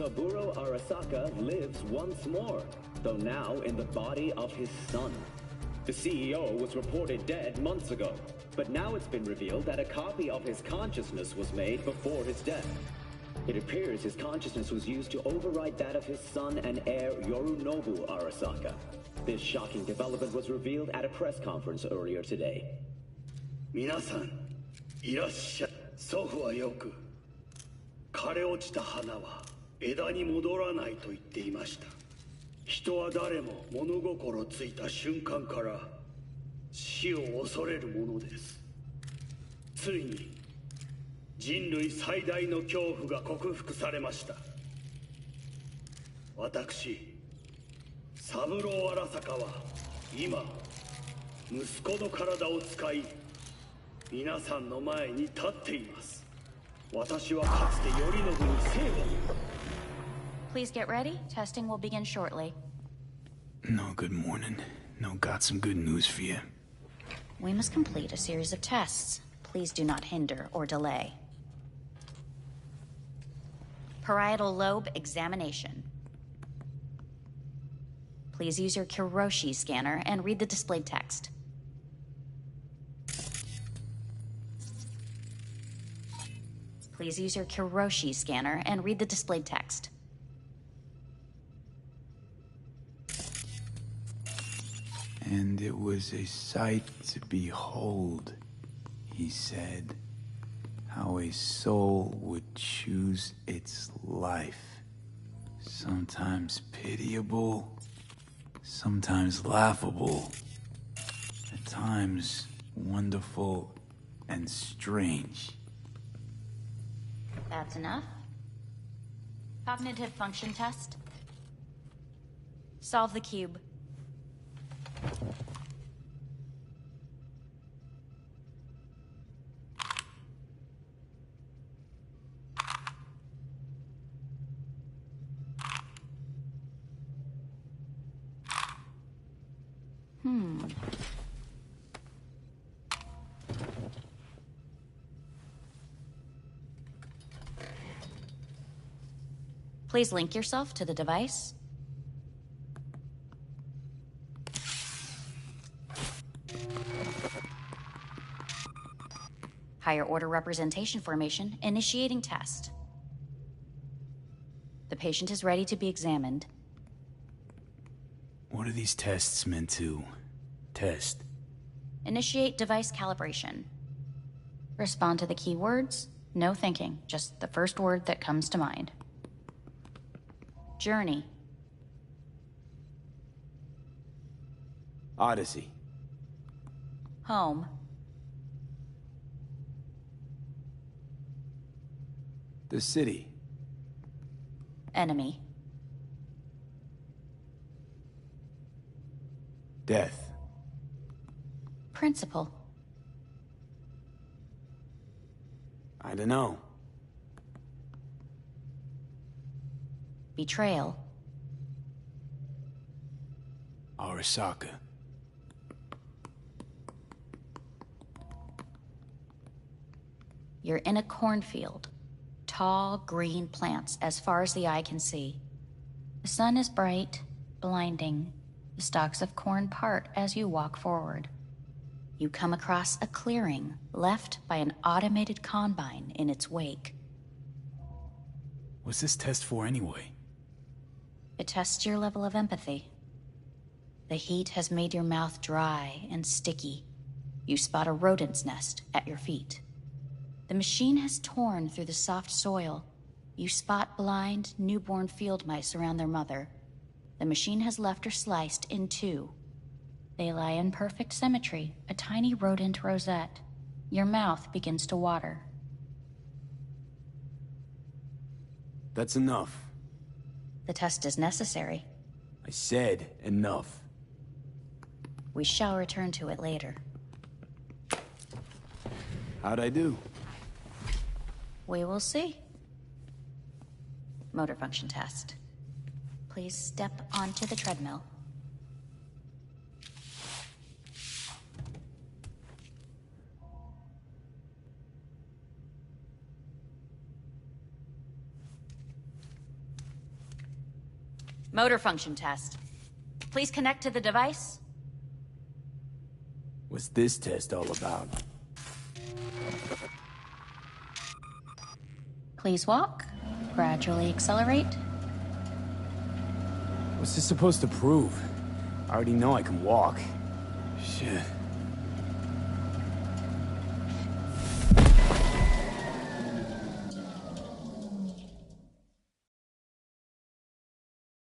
Saburo Arasaka lives once more, though now in the body of his son. The CEO was reported dead months ago, but now it's been revealed that a copy of his consciousness was made before his death. It appears his consciousness was used to override that of his son and heir Yorunobu Arasaka. This shocking development was revealed at a press conference earlier today. 皆さん、いらっしゃい。祖父はよく、枯れ落ちた花は枝に戻らないと言っていました。人は誰も物心ついた瞬間から死を恐れるものです。ついに人類最大の恐怖が克服されました。私、三郎荒坂は今、息子の体を使い、皆さんの前に立っています。私はかつて頼信に生を。Please get ready. Testing will begin shortly. No, good morning. No, got some good news for you. We must complete a series of tests. Please do not hinder or delay. Parietal lobe examination. Please use your Kiroshi scanner and read the displayed text. Please use your Kiroshi scanner and read the displayed text. And it was a sight to behold, he said, how a soul would choose its life. Sometimes pitiable, sometimes laughable, at times wonderful and strange. That's enough. Cognitive function test. Solve the cube. Please link yourself to the device. Higher order representation formation, initiating test. The patient is ready to be examined. What are these tests meant to test? Initiate device calibration. Respond to the keywords. No thinking, just the first word that comes to mind. Journey. Odyssey. Home. The city. Enemy. Death. Principal. I don't know. Betrayal. Arasaka. You're in a cornfield. Tall, green plants as far as the eye can see. The sun is bright, blinding. The stalks of corn part as you walk forward. You come across a clearing left by an automated combine in its wake. What's this test for anyway? It tests your level of empathy. The heat has made your mouth dry and sticky. You spot a rodent's nest at your feet. The machine has torn through the soft soil. You spot blind, newborn field mice around their mother. The machine has left her sliced in two. They lie in perfect symmetry, a tiny rodent rosette. Your mouth begins to water. That's enough. The test is necessary. I said enough. We shall return to it later. How'd I do? We will see. Motor function test. Please step onto the treadmill. Motor function test. Please connect to the device. What's this test all about? Please walk. Gradually accelerate. What's this supposed to prove? I already know I can walk. Shit.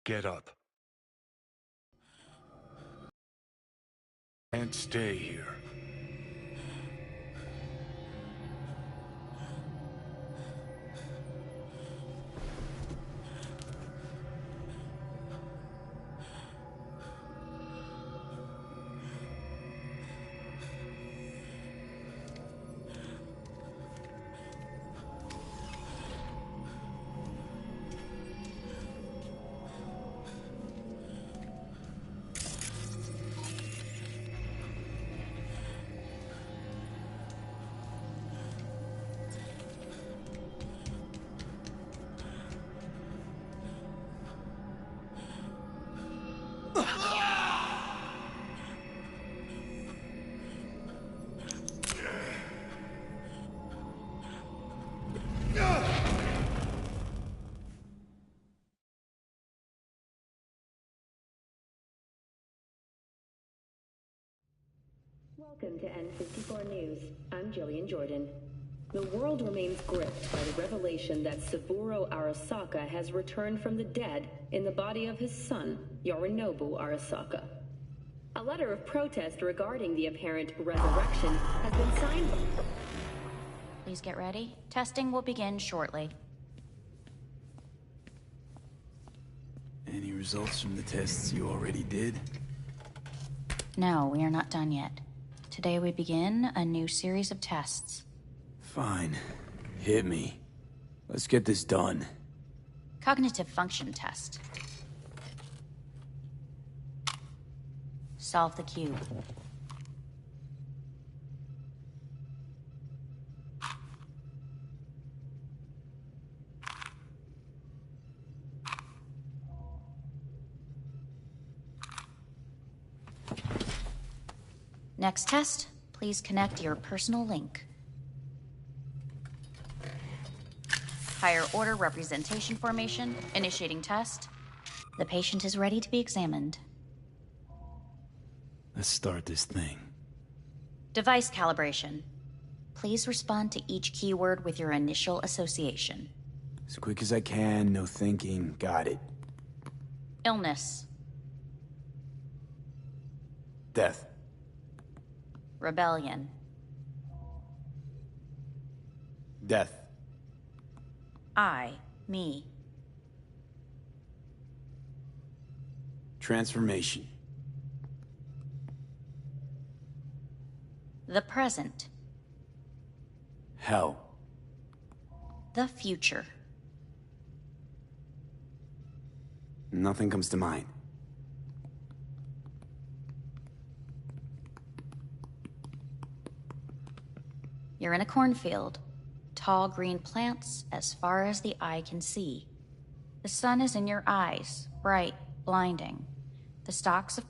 Get up. Can't stay here. Welcome to N54 News. I'm Jillian Jordan. The world remains gripped by the revelation that Saburo Arasaka has returned from the dead in the body of his son, Yorinobu Arasaka. A letter of protest regarding the apparent resurrection has been signed by... Please get ready. Testing will begin shortly. Any results from the tests you already did? No, we are not done yet. Today we begin a new series of tests. Fine. Hit me. Let's get this done. Cognitive function test. Solve the cube. Next test, please connect your personal link. Higher order representation formation, initiating test. The patient is ready to be examined. Let's start this thing. Device calibration. Please respond to each keyword with your initial association. As quick as I can, no thinking. Got it. Illness. Death. Rebellion. Death. I, me. Transformation. The present. Hell. The future. Nothing comes to mind. You're in a cornfield. Tall green plants as far as the eye can see. The sun is in your eyes, bright, blinding. The stalks of...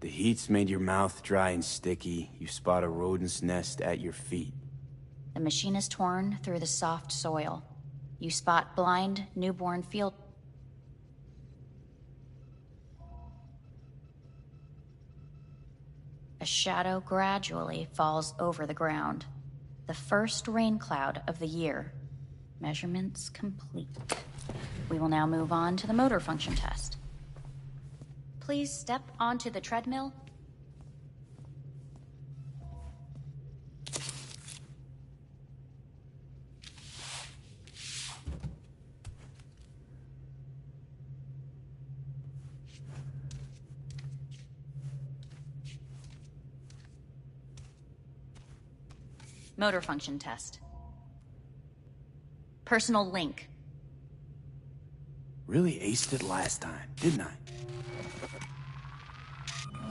The heat's made your mouth dry and sticky. You spot a rodent's nest at your feet. The machine is torn through the soft soil. You spot blind, newborn field... A shadow gradually falls over the ground. The first rain cloud of the year. Measurements complete. We will now move on to the motor function test. Please step onto the treadmill. Motor function test. Personal link. Really aced it last time, didn't I?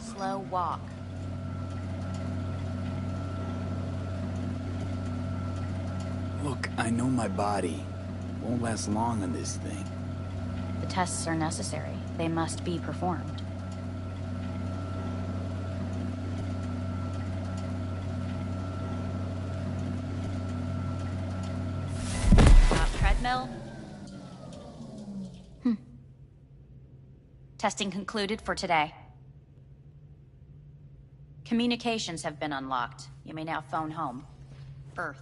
Slow walk. Look, I know my body won't last long on this thing. Tests are necessary. They must be performed. Treadmill. Testing concluded for today. Communications have been unlocked. You may now phone home. Earth.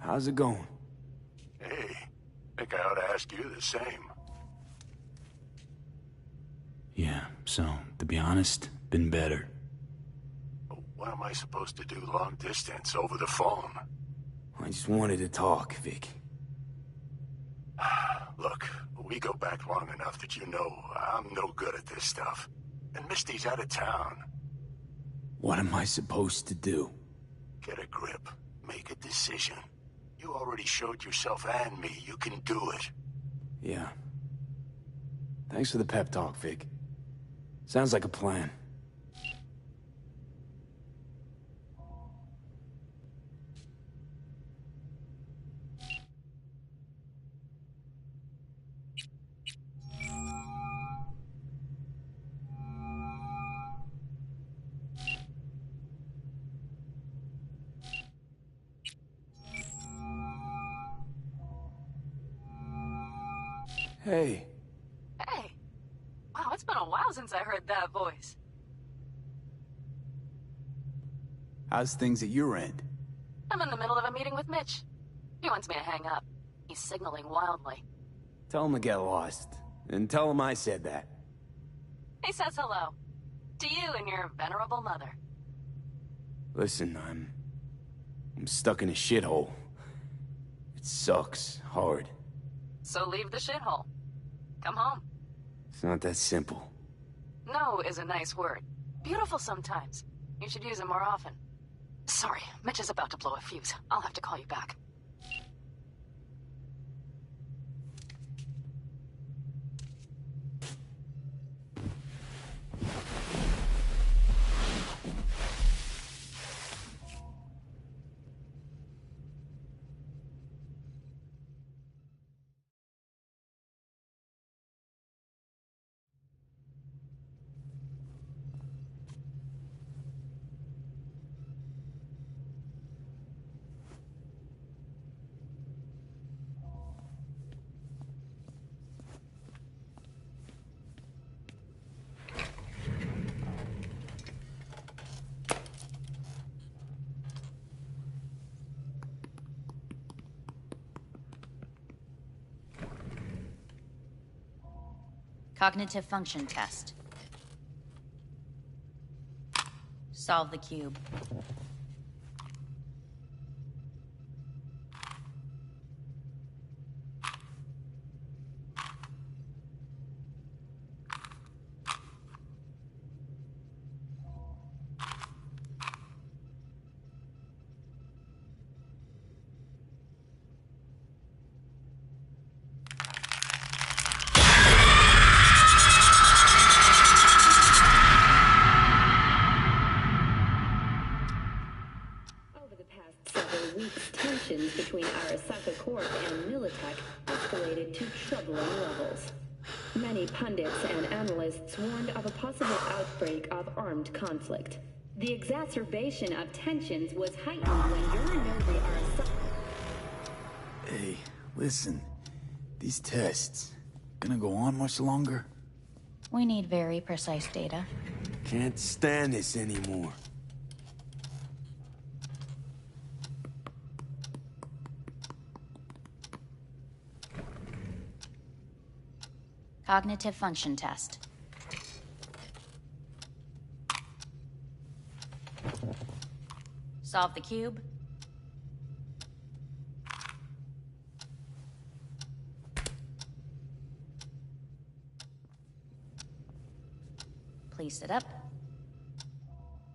How's it going? Hey, think I ought to ask you the same. Yeah, so, to be honest, been better. What am I supposed to do long distance over the phone? I just wanted to talk, Vic. Look, we go back long enough that you know I'm no good at this stuff. And Misty's out of town. What am I supposed to do? Get a grip. Make a decision. You already showed yourself and me you can do it. Yeah. Thanks for the pep talk, Vic. Sounds like a plan. Hey. Hey. Wow, it's been a while since I heard that voice. How's things at your end? I'm in the middle of a meeting with Mitch. He wants me to hang up. He's signaling wildly. Tell him to get lost. And tell him I said that. He says hello. To you and your venerable mother. Listen, I'm stuck in a shithole. It sucks hard. So leave the shithole. Come home. It's not that simple. No is a nice word. Beautiful sometimes. You should use it more often. Sorry, Mitch is about to blow a fuse. I'll have to call you back. Cognitive function test. Solve the cube. Tensions between Arasaka Corp and Militech escalated to troubling levels. Many pundits and analysts warned of a possible outbreak of armed conflict. The exacerbation of tensions was heightened when Yorinobu Arasaka... Hey, listen. These tests, gonna go on much longer? We need very precise data. Can't stand this anymore. Cognitive function test. Solve the cube. Please sit up.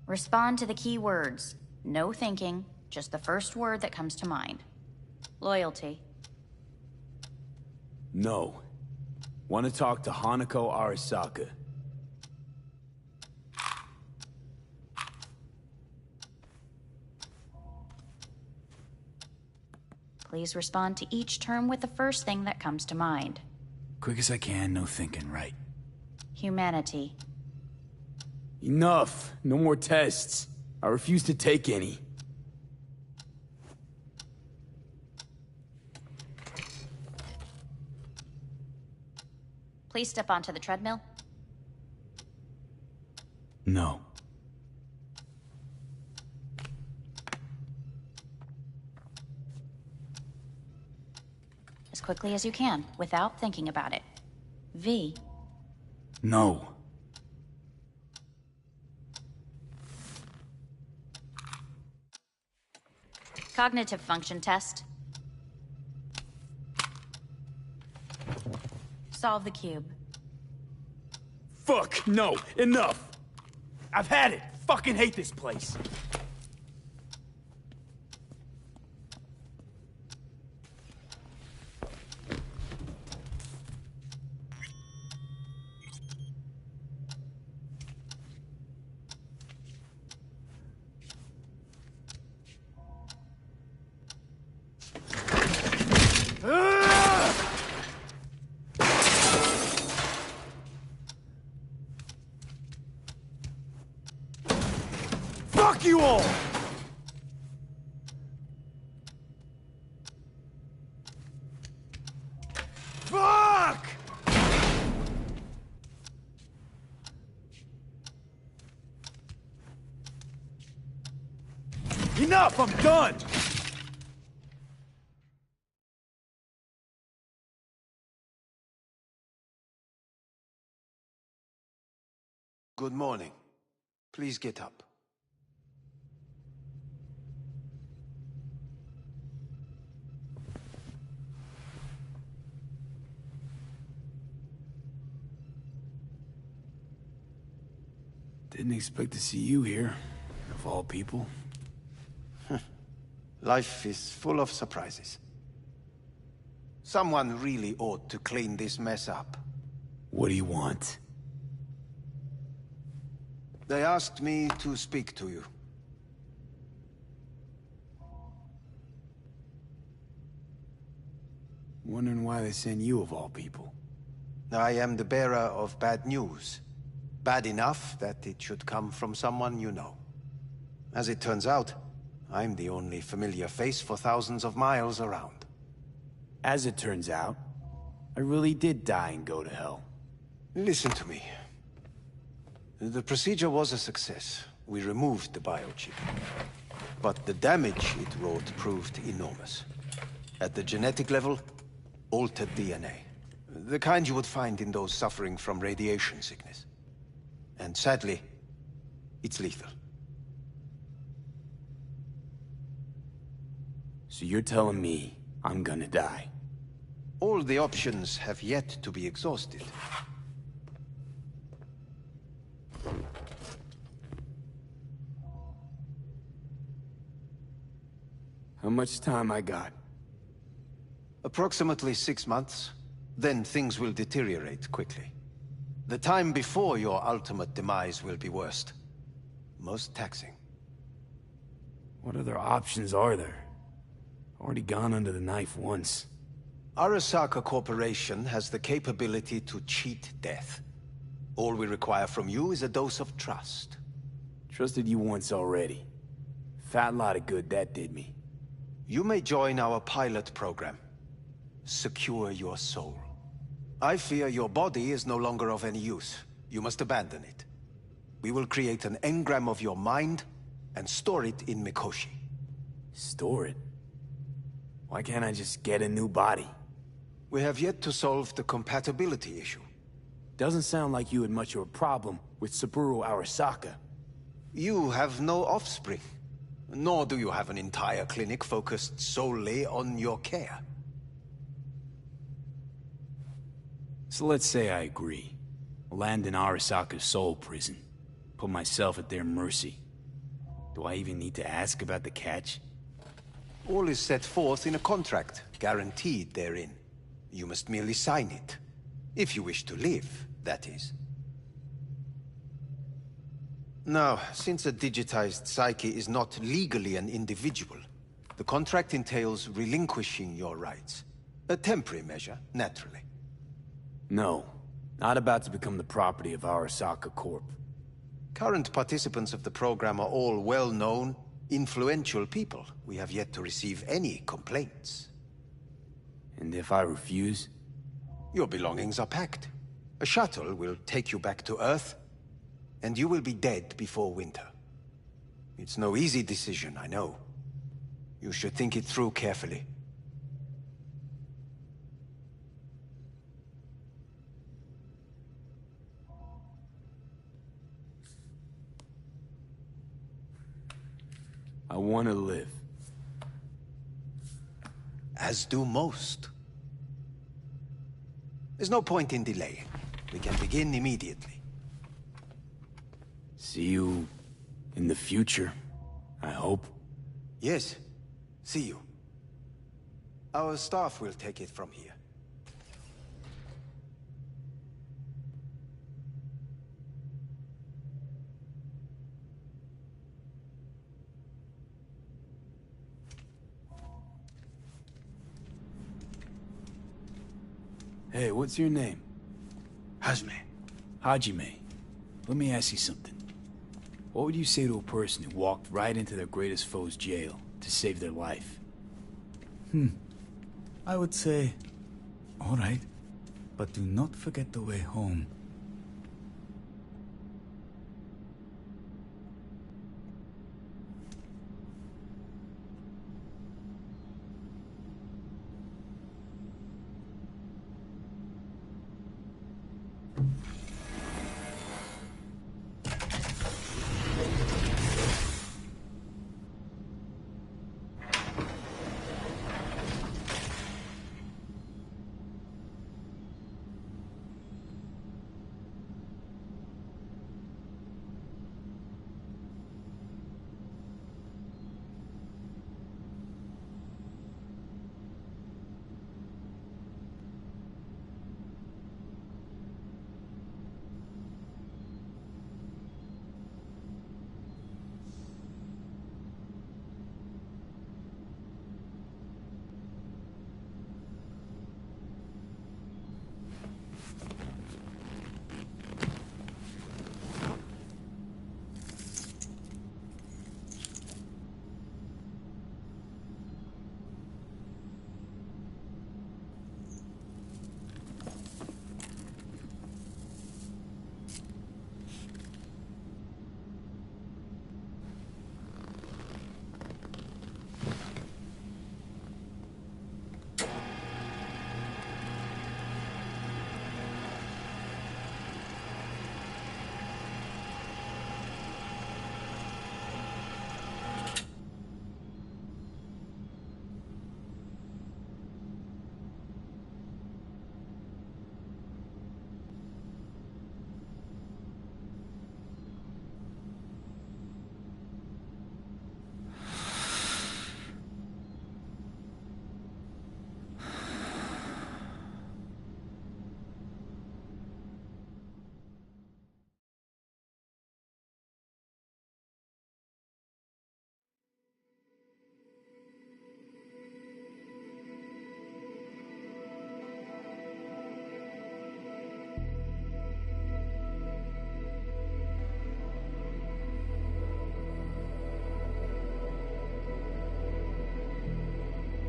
Respond to the key words. No thinking, just the first word that comes to mind. Loyalty. No. Want to talk to Hanako Arasaka. Please respond to each term with the first thing that comes to mind. Quick as I can, no thinking, right? Humanity. Enough! No more tests. I refuse to take any. Please step onto the treadmill. No. As quickly as you can, without thinking about it. V. No. Cognitive function test. Solve the cube. Fuck! No! Enough! I've had it! Fucking hate this place! Fuck you all! Fuck! Enough! I'm done! Good morning. Please get up. Didn't expect to see you here, of all people. Life is full of surprises. Someone really ought to clean this mess up. What do you want? They asked me to speak to you. Wondering why they sent you of all people. I am the bearer of bad news. Bad enough that it should come from someone you know. As it turns out, I'm the only familiar face for thousands of miles around. As it turns out, I really did die and go to hell. Listen to me. The procedure was a success. We removed the biochip. But the damage it wrought proved enormous. At the genetic level, altered DNA. The kind you would find in those suffering from radiation sickness. And sadly, it's lethal. So you're telling me I'm gonna die? All the options have yet to be exhausted. How much time I got? Approximately 6 months. Then things will deteriorate quickly. The time before your ultimate demise will be worst. Most taxing. What other options are there? Already gone under the knife once. Arasaka Corporation has the capability to cheat death. All we require from you is a dose of trust. Trusted you once already. Fat lot of good that did me. You may join our pilot program. Secure your soul. I fear your body is no longer of any use. You must abandon it. We will create an engram of your mind and store it in Mikoshi. Store it? Why can't I just get a new body? We have yet to solve the compatibility issue. Doesn't sound like you had much of a problem with Saburo Arasaka. You have no offspring. Nor do you have an entire clinic focused solely on your care. So let's say I agree. Land in Arasaka's soul prison. Put myself at their mercy. Do I even need to ask about the catch? All is set forth in a contract, guaranteed therein. You must merely sign it. If you wish to live, that is. Now, since a digitized psyche is not legally an individual, the contract entails relinquishing your rights. A temporary measure, naturally. No. Not about to become the property of Arasaka Corp. Current participants of the program are all well-known, influential people. We have yet to receive any complaints. And if I refuse? Your belongings are packed. A shuttle will take you back to Earth, and you will be dead before winter. It's no easy decision, I know. You should think it through carefully. I want to live. As do most. There's no point in delaying. We can begin immediately. See you in the future, I hope. Yes. See you. Our staff will take it from here. Hey, what's your name? Hajime. Hajime. Let me ask you something. What would you say to a person who walked right into their greatest foe's jail to save their life? I would say, all right, but do not forget the way home.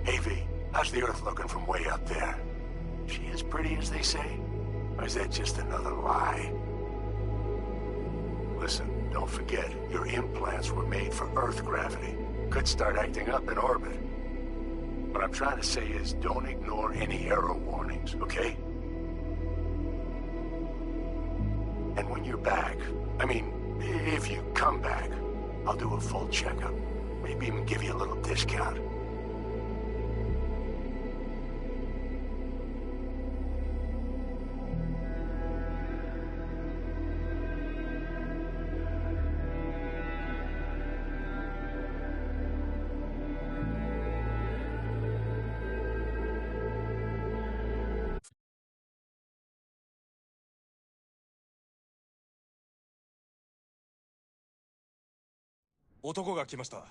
Hey, V, how's the Earth looking from way up there? She as pretty as they say? Or is that just another lie? Listen, don't forget, your implants were made for Earth gravity. Could start acting up in orbit. What I'm trying to say is, don't ignore any error warnings, okay? And when you're back, I mean, if you come back, I'll do a full checkup. Maybe even give you a little discount. 男が来ました。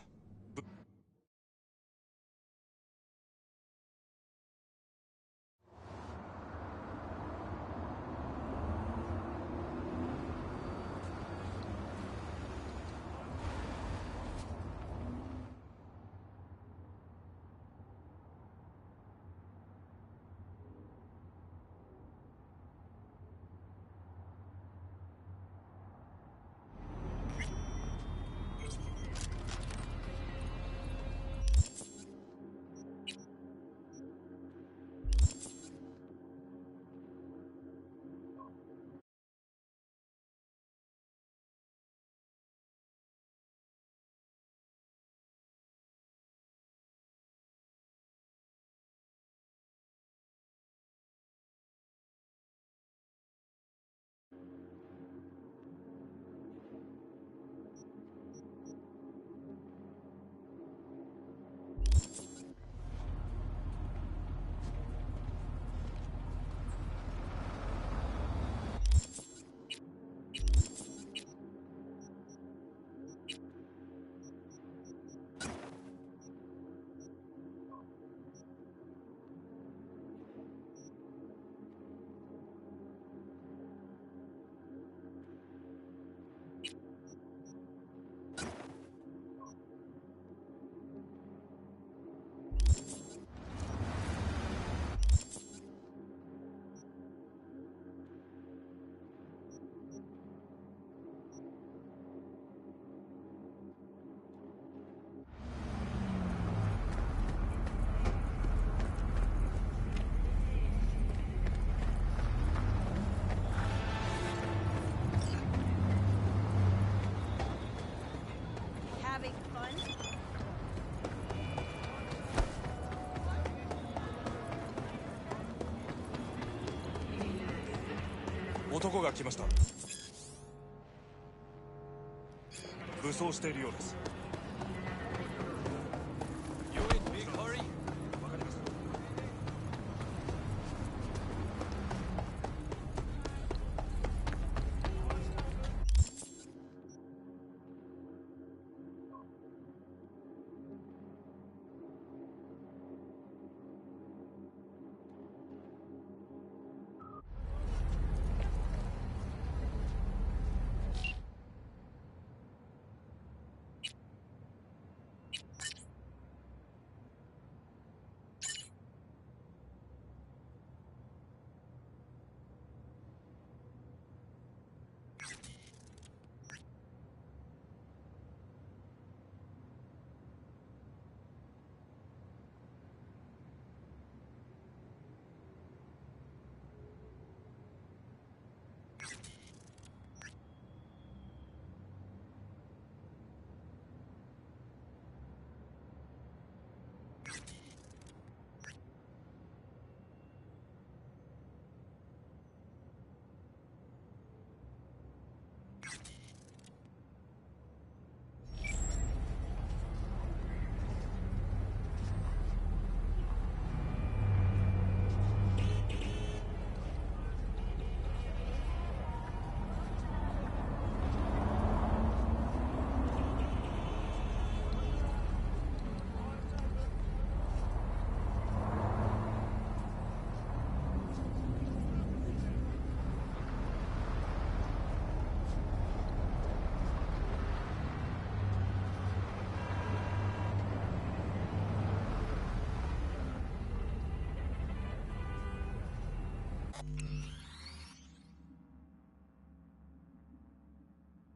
Having fun? 男が来ました。武装しているようです。You in big hurry? わかりました。